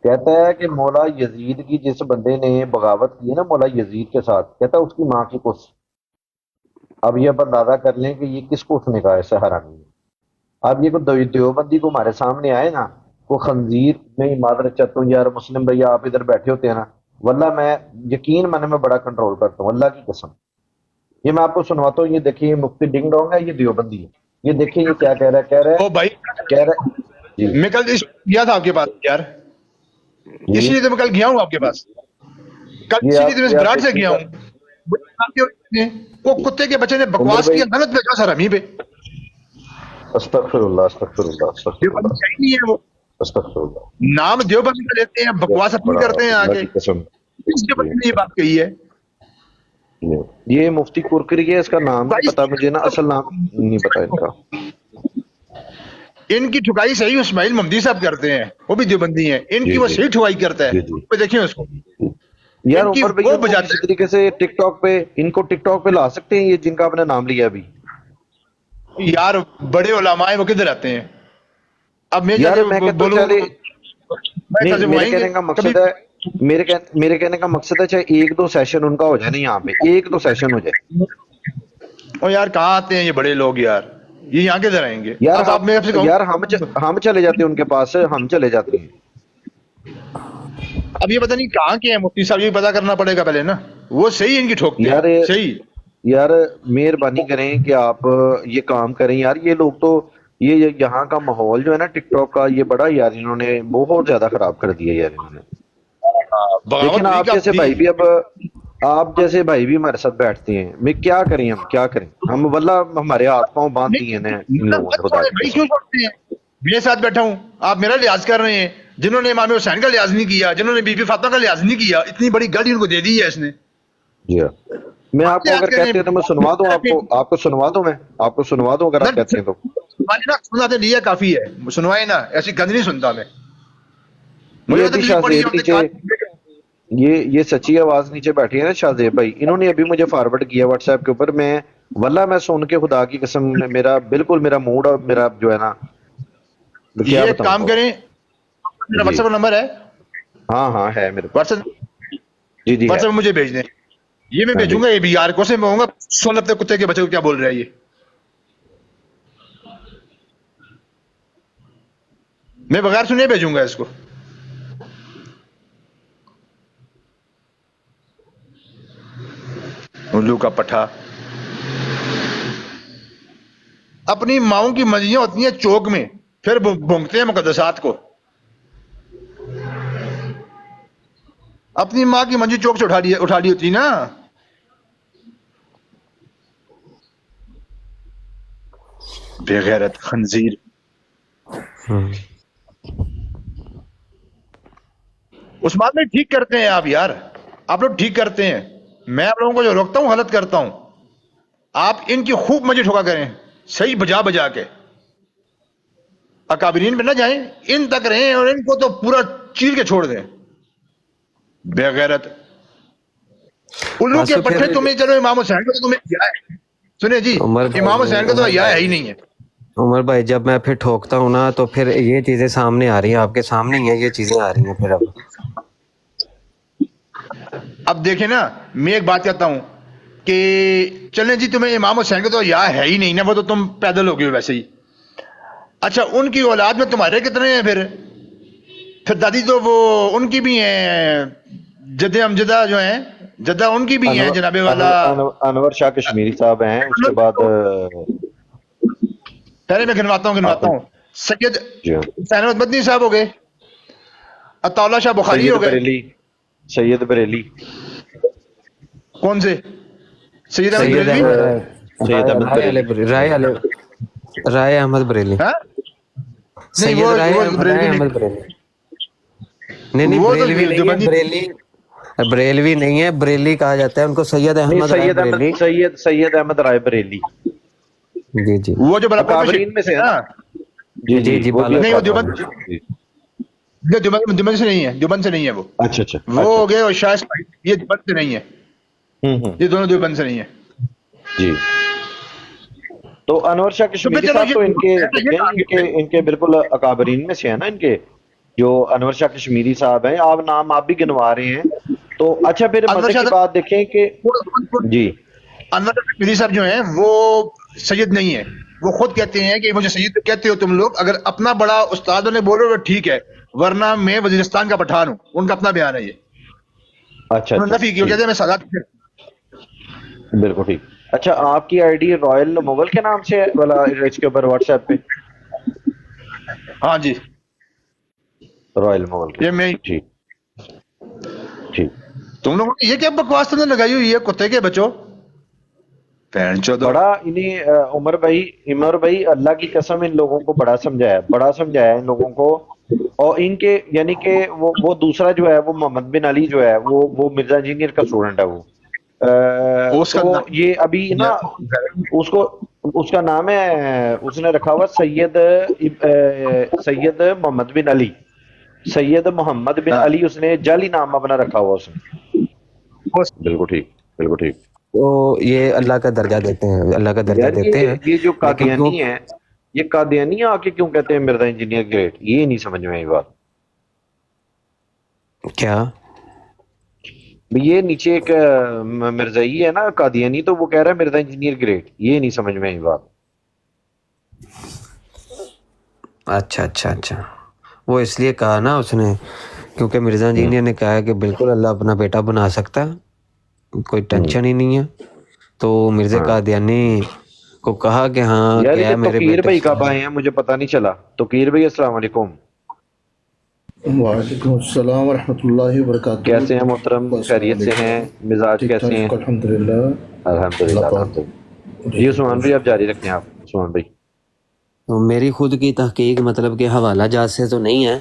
کہتا ہے کہ مولا یزید کی جس بندے نے بغاوت کی ہے نا مولا یزید کے ساتھ، کہتا ہے اس کی ماں کی کس. اب یہ اب اندازہ کر لیں کہ یہ کس کو اس نے کہا ایسا حرامی نے. اب یہ کوئی دیوبندی کو ہمارے سامنے آئے نا، وہ خنزیر میں معذرت چاہتا ہوں یار، مسلم بھیا آپ ادھر بیٹھے ہوتے ہیں نا، واللہ میں یقین من میں بڑا کنٹرول کرتا ہوں اللہ کی قسم. یہ میں آپ کو سنواتا ہوں، یہ دیکھیے یہ مفتی ڈنگ ڈونگ ہے، یہ دیوبندی ہے. یہ دیکھیے یہ کیا کہہ رہا ہے او بھائی جی میں کل گیا تھا آپ کے پاس یار، جی اسی لیے تو میں کل گیا ہوں آپ کے پاس، کل یہ اسی لیے آپ تو میں یہ آپ براٹ سے دیکھیے گیا گا ہوں. وہ کتے کے بچے نے عمر بکواس بھائی. کیا، غلط پہ سر ہمیں پہ استغفر اللہ استغفر اللہ استغفر دیوبندی اللہ صحیح نہیں ہے. وہ استغفر اللہ. نام دیوبندی کا لیتے ہیں، یہ بکواس اپنی بڑا کرتے ہیں اللہ آگے. کی قسم. اس جی دیوبندی نے یہ بات کہی ہے. یہ مفتی کرکری ہے، اس کا نام نہیں پتا مجھے نا، اصل نام نہیں پتا ان کا. ان کی ٹھکائی صحیح اسماعیل ممدی صاحب کرتے ہیں، وہ بھی دیوبندی ہیں. ان جی کی وہ جی صحیح ٹھکائی کرتا جی ہے، جی دیکھیں اس کو یار ان کی عمر بھائی وہ ان کو بجاتے کسی ہیں. طریقے سے ٹک ٹاک پہ ان کو ٹک ٹاک پہ لا سکتے ہیں یہ جن کا آپ نے نام لیا ابھی؟ یار بڑے علماء ہیں، وہ کدھر آتے ہیں؟ اب میں یار جیسے میں کہتا ہوں بولوں چلے میں نہیں، سے وہ میرے آئیں گے کہنے کا کبھی. مقصد ہے میرے کہنے کا مقصد ہے چاہے ایک دو سیشن ان کا ہو جائے نا، یہاں پہ ایک دو سیشن ہو جائے. او یار کہاں آتے ہیں یہ بڑے لوگ یار، یہ یہاں کدھر آئیں گے؟ یار اب آپ میں آپ سے یار کہوں ہم چلے جاتے ہیں ان کے پاس، ہم چلے جاتے ہیں. اب یہ پتہ نہیں کہاں کے ہیں مفتی صاحب، یہ پتا کرنا پڑے گا پہلے نا. وہ صحیح ان کی ٹھوکتے یار ہیں صحیح. یار مہربانی کریں کہ آپ یہ کام کریں یار. یہ لوگ تو یہ یہاں کا ماحول جو ہے نا ٹک ٹاک کا، یہ بڑا یار انہوں نے بہت زیادہ خراب کر دیا یار انہوں نے. دیکھیں بغاوت نا ہوئی آپ کہ جیسے بھائی بھی اب آپ جیسے بھائی بھی ہمارے ساتھ بیٹھتے ہیں، میں کیا کریں ہم کیا کریں ہم، واللہ ہمارے ہاتھ پاؤں باندھ دیے ہیں ان لوگوں نے خدا کی بھائی قسم. کیوں کرتے ہیں؟ میرے ساتھ بیٹھا ہوں، آپ میرا لحاظ کر رہے ہیں. جنہوں نے امام حسین کا لحاظ نہیں کیا، جنہوں نے بی بی فاطمہ کا لحاظ نہیں کیا، اتنی بڑی گاڑی ان کو دے دی ہے اس نے. جی ہاں، میں آپ کو اگر کہتے ہیں تو میں سنوا دوں آپ کو سنوا دوں، میں آپ کو سنوا دوں اگر آپ کہتے ہیں تو. سناتے لیا کافی ہے، سنوائے نا، ایسی گند نہیں سنتا میں. مجھے یہ تو ابھی کسی شاہ پڑھی زیب نیچے یہ سچی آواز نیچے بیٹھی ہے نا شاہ زیب بھائی، انہوں نے ابھی مجھے فارورڈ کیا واٹس ایپ کے اوپر. میں واللہ میں سن کے خدا کی قسم میرا بالکل میرا موڈ اور میرا جو ہے نا کیا یہ ایک بتاؤں کام کریں، میرا جی. واٹس ایپ نمبر ہے، ہاں ہے میرے پاس. واٹس جی ہے. ایپ مجھے بھیج دیں. یہ میں ہاں جی بھیجوں گا، یہ بھی یار کو سے میں ہوں گا. سن لگتے کتے کے بچے کو کیا بول رہا ہے یہ. میں بغیر سنے بھیجوں گا اس کو. الو کا پٹھا. اپنی ماؤں کی منجیاں ہوتی ہیں چوک میں، پھر بھونکتے ہیں مقدسات کو. اپنی ماں کی منجی چوک سے اٹھا لی ہوتی نا. بے غیرت خنزیر. عثمان بھائی ٹھیک کرتے ہیں آپ یار، آپ لوگ ٹھیک کرتے ہیں. میں آپ لوگوں کو جو روکتا ہوں غلط کرتا ہوں. آپ ان کی خوب مزے ٹھوکا کریں، صحیح بجا بجا کے. اکابرین پہ نہ جائیں، ان تک رہیں اور ان کو تو پورا چیر کے چھوڑ دیں. بے غیرت الو ہاں کے تو پٹھے. پھر تمہیں چلو امام حسین کو تو تمہیں حیا ہے. سنیں جی، عمر امام بھائی حسین کا تو حیا ہے ہی نہیں ہے. عمر بھائی جب میں پھر ٹھوکتا ہوں نا تو پھر یہ چیزیں سامنے آ رہی ہیں، آپ کے سامنے ہی ہیں یہ چیزیں آ رہی ہیں پھر. اب دیکھیں نا، میں ایک بات کہتا ہوں کہ چلیں جی تمہیں امام حسین کا تو حیا ہے ہی نہیں نا، وہ تو تم پیدل ہو گئے ویسے ہی. اچھا ان کی اولاد میں تمہارے کتنے ہیں؟ پھر دادی تو وہ ان کی بھی ہیں، جد امجدہ جو ہیں، جدہ ان کی بھی ہیں جناب والا. انور شاہ کشمیری صاحب ہیں، اس کے بعد پہلے میں گنواتا آپ ہوں. سید جی ہاں، حسین احمد مدنی صاحب ہو گئے، اطاولہ شاہ بخاری سید ہو گئے. بریلی، سید بریلی، کون سے؟ سید احمد سید بریلوی. احمد سید احمد بریلی. رائے احمد بریلی، ہاں نہیں، سید وہ رائے بریلوی احمد نہیں، بریلی. نہیں وہ تو بریلوی نہیں ہے، دیوبندی. بریلوی نہیں ہے، بریلی کہا جاتا ہے ان کو، سید نہیں، احمد رائے بریلی. سید احمد رائے بریلی جی جی وہ جو بالاکوٹ میں اکابرین میں شہید سے ہے ہے نا. نا. جی جی جی، جی وہ بھی نہیں وہ اکابرین دیوبند میں سے. جی. دیوبند سے نہیں ہے، دیوبند سے نہیں ہے وہ. اچھا اچھا وہ اچھا. ہو گئے اور شاہ اسماعیل، یہ دیوبند سے نہیں ہے. ہوں. یہ دونوں دیوبند سے نہیں ہے. جی. تو انور شاہ تو پھر کشمیری چلو صاحب تو ان کے یہ دیکھیں، ان کے بالکل اکابرین میں سے ہیں نا، ان کے جو انور شاہ کشمیری صاحب ہیں. آپ نام آپ بھی گنوا رہے ہیں تو اچھا پھر انور مزے شاہ کی بات دیکھیں کہ جی انور شاہ کشمیری صاحب جو ہیں وہ سید نہیں ہے. وہ خود کہتے ہیں کہ مجھے سید کہتے ہو تم لوگ، اگر اپنا بڑا استادوں نے بولو تو ٹھیک ہے، ورنہ میں وزیرستان کا پٹھان ہوں. ان کا اپنا بیان ہے یہ. اچھا انہوں اچھا نے نفی کی، وہ ٹھیک، کہتے ہیں میں سادات. بالکل ٹھیک. اچھا آپ کی آئی ڈی رائل مغل کے نام سے ہے والا اس کے اوپر واٹس ایپ پہ؟ ہاں جی، رائل مغل کے یہ نام میں. سے، ٹھیک ٹھیک. تم لوگوں نے یہ کیا بکواس تم نے لگائی ہوئی ہے کتے کے بچوں؟ پہن چودو. بڑا انہیں عمر بھائی اللہ کی قسم ان لوگوں کو بڑا سمجھایا ان لوگوں کو. اور ان کے یعنی کہ وہ دوسرا جو ہے وہ محمد بن علی جو ہے وہ مرزا انجینئر کا اسٹوڈنٹ ہے وہ. اس کا تو یہ ابھی نا نام اس کا نام ہے، اس نے رکھا ہوا سید محمد بن علی. سید محمد بن ہاں. علی اس نے جعلی نام اپنا رکھا ہوا اس نے. بالکل ٹھیک، بالکل ٹھیک. تو یہ اللہ کا درجہ دیتے ہیں، اللہ کا درجہ یار دیتے ہیں. یہ جو لیکن کیوں قادیانی ہے، یہ قادیانی آ کے کیوں کہتے ہیں مرزا انجینئر گریٹ؟ یہ نہیں سمجھ میں آئی بات. کیا یہ نیچے ایک مرزائی ہے نا قادیانی، تو وہ کہہ رہا ہے مرزا انجینئر گریٹ. یہ نہیں سمجھ میں آئی بات. اچھا وہ اس لیے کہا نا اس نے کیونکہ مرزا انجینئر نے کہا ہے کہ بالکل اللہ اپنا بیٹا بنا سکتا ہے، کوئی ٹینشن ہی نہیں ہے. تو مرزا ہاں قادیانی کو کہا کہ ہاں یار، کیا یہ ہے میرے توقیر بیٹے بھائی سے. کب آئے ہیں مجھے پتہ نہیں چلا. توقیر بھائی السلام علیکم، وعلیکم السلام ورحمۃ اللہ وبرکاتہ. کیسے ہیں محترم؟ السلام خیریت سے ہیں؟ علیکم. مزاج ٹھیک کیسے ہیں؟ ٹھاک الحمد للہ. الحمدللہ اللہ الحمدللہ. پاک جی جی عثمان بھائی آپ جاری رکھیں. آپ عثمان بھائی. تو میری خود کی تحقیق مطلب کہ حوالہ جات سے تو نہیں ہے،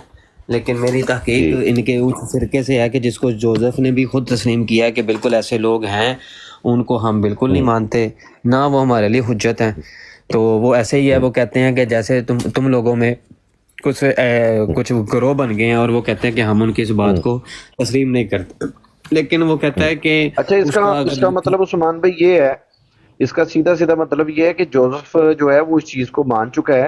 لیکن میری تحقیق جی ان کے اس فرقے سے ہے کہ جس کو جوزف نے بھی خود تسلیم کیا ہے کہ بالکل ایسے لوگ ہیں، ان کو ہم بالکل نہیں مانتے، نہ وہ ہمارے لیے حجت ہیں. تو وہ ایسے ہی ہے، وہ کہتے ہیں کہ جیسے تم لوگوں میں کچھ گروہ بن گئے ہیں اور وہ کہتے ہیں کہ ہم ان کی اس بات کو تسلیم نہیں کرتے، لیکن وہ کہتا ہے کہ اچھا اس کا اس کا مطلب عثمان بھائی یہ ہے، اس کا سیدھا سیدھا مطلب یہ ہے کہ جوزف جو ہے وہ اس چیز کو مان چکا ہے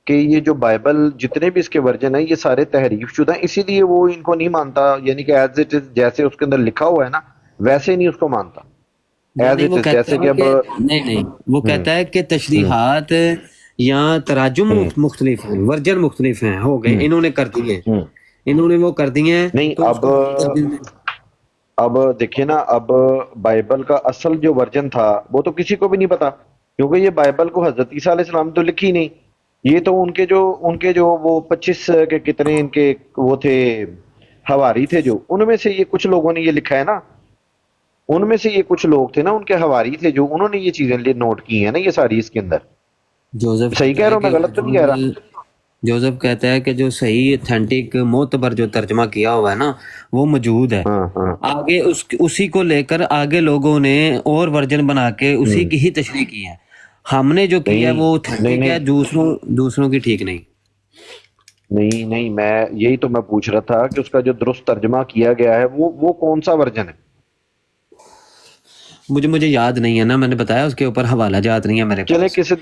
کہ یہ جو بائبل جتنے بھی اس کے ورژن ہیں یہ سارے تحریف شدہ ہیں، اسی لیے وہ ان کو نہیں مانتا. یعنی کہ ایز اٹ از جیسے اس کے اندر لکھا ہوا ہے نا ویسے نہیں اس کو مانتا. ایز نہیں اٹ وہ از کہتا جیسے کہ ہے اب کہ نہیں وہ کہتا ہے کہ تشریحات یہاں تراجم مختلف ہیں، ورجن مختلف ہیں، ہو گئے، انہوں نے کر دیے، انہوں نے وہ کر دیے ہیں، نہیں تو اس کو اب دیکھیے نا، اب بائبل کا اصل جو ورژن تھا وہ تو کسی کو بھی نہیں پتا، کیونکہ یہ بائبل کو حضرت عیسیٰ علیہ السلام تو لکھی نہیں، یہ تو ان کے جو وہ 25 کے کتنے ان کے وہ تھے حواری تھے، جو ان میں سے یہ کچھ لوگوں نے یہ لکھا ہے نا، ان میں سے یہ کچھ لوگ تھے نا، ان کے حواری تھے جو انہوں نے یہ چیزیں نوٹ کی ہیں نا، یہ ساری اس کے اندر. جوزف صحیح کہہ رہا ہوں میں، غلط تو نہیں کہہ رہا؟ جوزف کہتا ہے کہ جو صحیح اتھینٹک معتبر جو ترجمہ کیا ہوا ہے نا وہ موجود ہے، ہاں ہاں آگے اسی کو لے کر آگے لوگوں نے اور ورژن بنا کے اسی کی ہی تشریح کی ہے، ہم نے جو کیا ہے وہ اتھینٹک ہے، دوسروں کی ٹھیک نہیں. نہیں میں یہی تو میں پوچھ رہا تھا کہ اس کا جو درست ترجمہ کیا گیا ہے وہ کون سا ورژن ہے؟ مجھے یاد نہیں ہے نا، میں نے بتایا اس کے اوپر حوالہ جات نہیں ہے میرے چلے پاس. کسی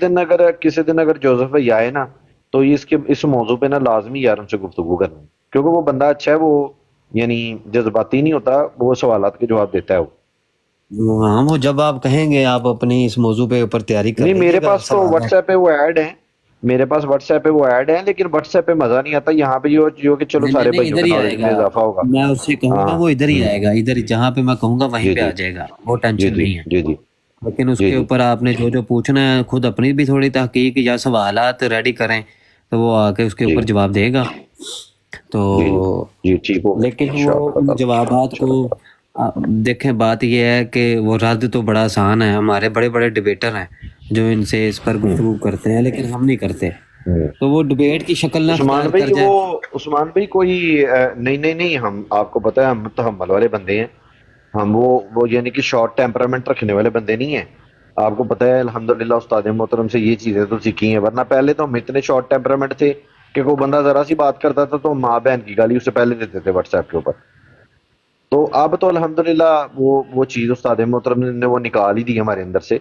دن اگر جوزف بھائی آئے نا تو اس موضوع پہ نا لازمی یار ان سے گفتگو کرنا، کیونکہ وہ بندہ اچھا ہے، وہ یعنی جذباتی نہیں ہوتا، وہ سوالات کے جواب دیتا ہے وہ. ہاں وہ جب آپ کہیں گے آپ اپنی اس موضوع پہ اوپر تیاری کر نہیں لیجیے میرے گا، پاس تو واٹس ایپ پہ وہ ایڈ ہیں، میرے پاس واٹس ایپ پہ وہ ایڈ ہیں، لیکن واٹس ایپ پہ مزہ نہیں آتا، یہاں پہ جو کہ چلو سارے بھائیوں ادھر کے ہی نالج آئے میں گا، اضافہ ہوگا. میں اس سے کہوں گا ہاں وہ ادھر ہی آئے گا، ادھر جہاں پہ میں کہوں گا وہیں جی پہ جی آ جائے گا، وہ جی ٹینشن جی نہیں ہے. جی جی لیکن اس جی کے جی اوپر آپ نے جو پوچھنا ہے خود اپنی بھی تھوڑی تحقیق یا سوالات ریڈی کریں تو وہ آ کے اس کے جی اوپر جواب دے گا. تو جی جی جی ٹھیک ہوگا لیکن وہ انشاءاللہ ان تعالی جوابات کو انشاءاللہ. دیکھیں، بات یہ ہے کہ وہ رد تو بڑا آسان ہے، ہمارے بڑے بڑے ڈبیٹر ہیں جو ان سے اس پر گفتگو کرتے ہیں، لیکن ہم نہیں کرتے، تو وہ ڈبیٹ کی شکل نہ عثمان اختیار کر بھائی جائیں. عثمان بھائی کوئی نہیں ہم آپ کو پتہ ہے ہم متحمل والے بندے ہیں، ہم وہ یعنی کہ شارٹ ٹیمپرامنٹ رکھنے والے بندے نہیں ہیں. آپ کو پتہ ہے الحمدللہ استاد محترم سے یہ چیزیں تو سیکھی ہیں، ورنہ پہلے تو ہم اتنے شارٹ ٹیمپرامنٹ تھے کہ کوئی بندہ ذرا سی بات کرتا تھا تو ماں بہن کی گالی اس سے پہلے دیتے تھے واٹس ایپ کے اوپر. تو اب تو الحمدللہ وہ چیز استاد محترم نے وہ نکال ہی دی ہمارے اندر سے.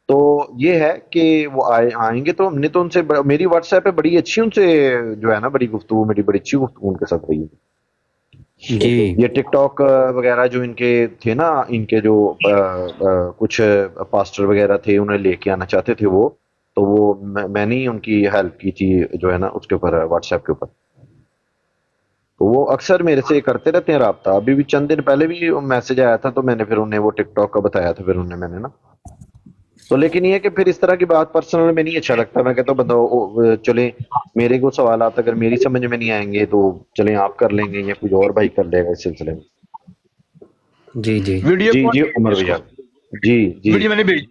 تو یہ ہے کہ وہ آئیں گے تو ہم نے تو ان سے میری واٹس ایپ پہ بڑی اچھی ان سے جو ہے نا بڑی گفتگو، میری بڑی اچھی گفتگو ان کے ساتھ رہی ہے. جی یہ ٹک ٹاک وغیرہ جو ان کے تھے نا، ان کے جو کچھ پاسٹر وغیرہ تھے انہیں لے کے آنا چاہتے تھے وہ، تو وہ میں نے ان کی ہیلپ کی تھی جو ہے نا اس کے اوپر واٹس ایپ کے اوپر. تو وہ اکثر میرے سے کرتے رہتے ہیں رابطہ، ابھی بھی چند دن پہلے بھی میسج آیا تھا تو میں نے پھر انہیں وہ ٹک ٹاک کا بتایا تھا، پھر انہیں میں نے نا تو. لیکن یہ کہ پھر اس طرح کی بات پرسنل میں نہیں اچھا لگتا، میں کہتا ہوں بندہ چلیں میرے کو سوالات اگر میری سمجھ میں نہیں آئیں گے تو چلیں آپ کر لیں گے یا کوئی اور بھائی کر لے گا اس سلسلے میں. جی جی ویڈیو جی کون جی بھیجی عمر اس بھیا، کو؟ جی جی ویڈیو میں نے بھیجی،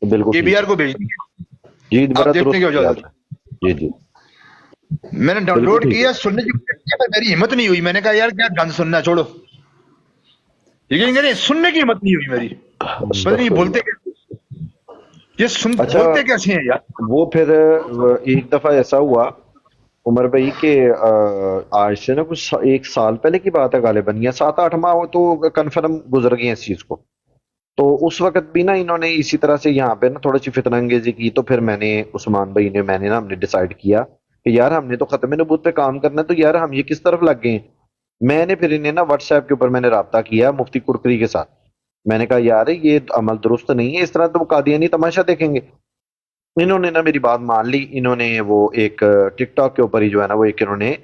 بالکل کے بی ٹھیک آر ہے کو بھیجی، جی، بڑا آپ دیکھنے کی درست کیا اجازت. آپ نے. جی جی میں نے ڈاؤن بالکل لوڈ ٹھیک ہے. کیا، سننے کی کوشش کی، پر میری ہمت نہیں ہوئی. میں نے کہا یار کیا گند سننا ہے، چھوڑو. یقین کریں سننے کی ہمت نہیں ہوئی میری. پتہ نہیں یہ استغفر بولتے اللہ. اچھا بولتے کیسے ہیں یار. وہ پھر ایک دفعہ ایسا ہوا عمر بھائی کہ آج سے نا کچھ 1 سال پہلے کی بات ہے غالباً، یا 7-8 ماہ تو کنفرم گزر گئے اس چیز کو. تو اس وقت بھی نا انہوں نے اسی طرح سے یہاں پہ نا تھوڑی سی فتنہ انگیزی کی، تو پھر میں نے عثمان بھائی نے میں نے نا ہم نے ڈیسائیڈ کیا کہ یار ہم نے تو ختم نبوت پہ کام کرنا ہے، تو یار ہم یہ کس طرف لگ گئے ہیں. میں نے پھر انہیں نا واٹس ایپ کے اوپر میں نے رابطہ کیا مفتی کرکری کے ساتھ. میں نے کہا یار یہ عمل درست نہیں ہے، اس طرح تو وہ قادیانی تماشا دیکھیں گے. انہوں نے نا میری بات مان لی، انہوں نے وہ ایک ٹک ٹاک کے اوپر ہی جو ہے نا وہ ایک انہوں نے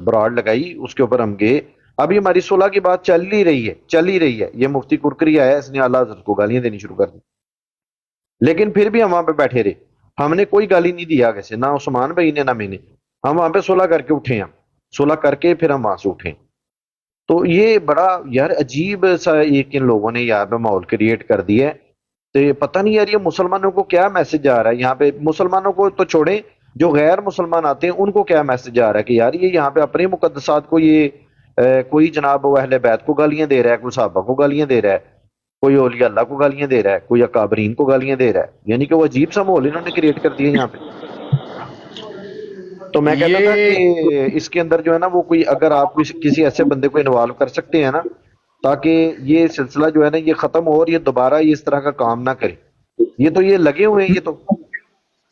براڈ لگائی، اس کے اوپر ہم گئے. ابھی ہماری صلح کی بات چل ہی رہی ہے. یہ مفتی کرکری آیا، اس نے اعلیٰ حضرت کو گالیاں دینی شروع کر دی، لیکن پھر بھی ہم وہاں پہ بیٹھے رہے، ہم نے کوئی گالی نہیں دی آگے سے، نہ عثمان بھائی نے نہ میں نے. ہم وہاں پہ صلح کر کے اٹھے، ہم صلح کر کے پھر ہم وہاں سے اٹھے. تو یہ بڑا یار عجیب سا ایک ان لوگوں نے یہاں پہ ماحول کریٹ کر دیا ہے. تو یہ پتہ نہیں یار یہ مسلمانوں کو کیا میسج جا رہا ہے یہاں پہ. مسلمانوں کو تو چھوڑیں، جو غیر مسلمان آتے ہیں ان کو کیا میسج جا رہا ہے کہ یار یہ یہاں پہ اپنے مقدسات کو یہ کوئی جناب وہ اہل بیت کو گالیاں دے رہا ہے، کوئی صحابہ کو گالیاں دے رہا ہے، کوئی اولیاء اللہ کو گالیاں دے رہا ہے، کوئی اکابرین کو گالیاں دے رہا ہے. یعنی کہ وہ عجیب سا ماحول انہوں نے کریٹ کر دیا یہاں پہ. تو میں کہتا تھا یہ کہ اس کے اندر جو ہے نا وہ کوئی اگر آپ کسی ایسے بندے کو انوالو کر سکتے ہیں نا تاکہ یہ سلسلہ جو ہے نا یہ ختم ہو اور یہ دوبارہ یہ اس طرح کا کام نہ کرے. یہ تو یہ لگے ہوئے ہیں یہ تو.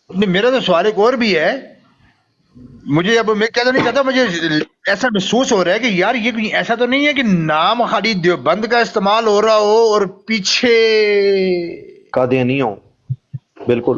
نہیں، میرا تو سوال ایک اور بھی ہے. مجھے اب میں کہتا نہیں کہتا، مجھے ایسا محسوس ہو رہا ہے کہ یار یہ کوئی ایسا تو نہیں ہے کہ نام خالی دیوبند کا استعمال ہو رہا ہو اور پیچھے قادیانی ہوں. بالکل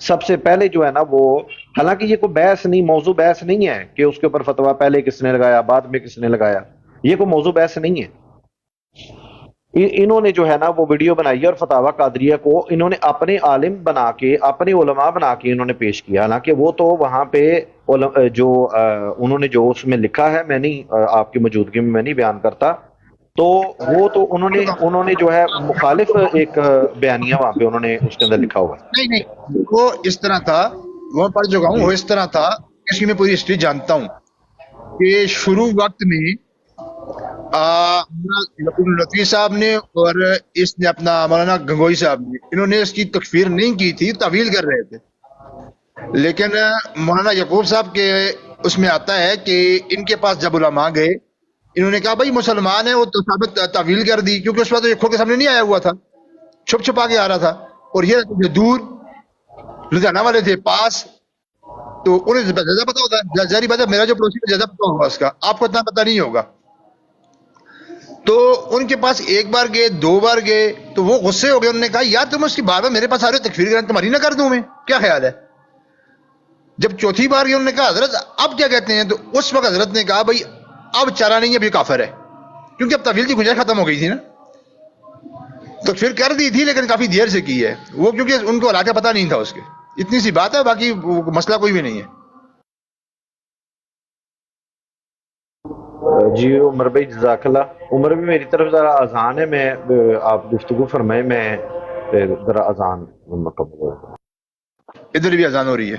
سب سے پہلے جو ہے نا وہ، حالانکہ یہ کوئی بحث نہیں، موضوع بحث نہیں ہے کہ اس کے اوپر فتویٰ پہلے کس نے لگایا بعد میں کس نے لگایا، یہ کوئی موضوع بحث نہیں ہے۔ انہوں نے جو ہے نا وہ ویڈیو بنائی ہے اور فتاوی قادریہ کو انہوں نے اپنے عالم بنا کے، اپنے علماء بنا کے انہوں نے پیش کیا، حالانکہ وہ تو وہاں پہ جو انہوں نے جو اس میں لکھا ہے، میں نہیں آپ کی موجودگی میں میں نہیں بیان کرتا، تو وہ تو انہوں نے جو ہے مخالف ایک بیانیہ وہاں پہ انہوں نے اس کے اندر لکھا ہوا ہے۔ نہیں وہ اس طرح تھا، وہ پڑھ چکا ہوں، جی وہ اس طرح تھا، اس کی میں پوری ہسٹری جانتا ہوں کہ شروع وقت میں لطفی صاحب نے اور اس نے اپنا مولانا گنگوئی صاحب نے، انہوں نے اس کی تکفیر نہیں کی تھی، تعویل کر رہے تھے، لیکن مولانا یعقوب صاحب کے اس میں آتا ہے کہ ان کے پاس جب علماء گئے، انہوں نے کہا بھائی مسلمان ہے، وہ تو ثابت تعویل کر دی، کیونکہ اس وقت یہ کھول کے سامنے نہیں آیا ہوا تھا، چھپ چھپا کے آ رہا تھا، اور یہ دور لدھیانہ والے تھے پاس، تو انہیں زیادہ پتا ہوتا ہے، ظاہری بات ہے میرا جو پڑوسی ہے زیادہ پتا ہوگا اس کا، آپ کو اتنا پتا نہیں ہوگا۔ تو ان کے پاس ایک بار گئے، دو بار گئے، تو وہ غصے ہو گئے، انہوں نے کہا یار تم اس کی بار بار میرے پاس آ رہے ہو، تکفیر کریں تمہاری نہ کر دوں میں، کیا خیال ہے؟ جب چوتھی بار گئے انہوں نے کہا حضرت اب کیا کہتے ہیں، تو اس وقت حضرت نے کہا بھائی اب چارہ نہیں ہے، اب یہ کافر ہے، کیونکہ اب تعویل کی گنجائش ختم ہو گئی تھی نا، تکفیر کر دی تھی لیکن کافی دیر سے کی ہے وہ، کیونکہ ان کو علاقہ پتہ نہیں تھا اس کے، اتنی سی بات ہے، باقی مسئلہ کوئی بھی نہیں ہے۔ جی عمر بھائی جزاک اللہ۔ عمر بھی میری طرف ذرا اذان ہے، میں آپ گفتگو فرمائیں، میں ذرا اذان مکمل ہو۔ ادھر بھی اذان ہو رہی ہے۔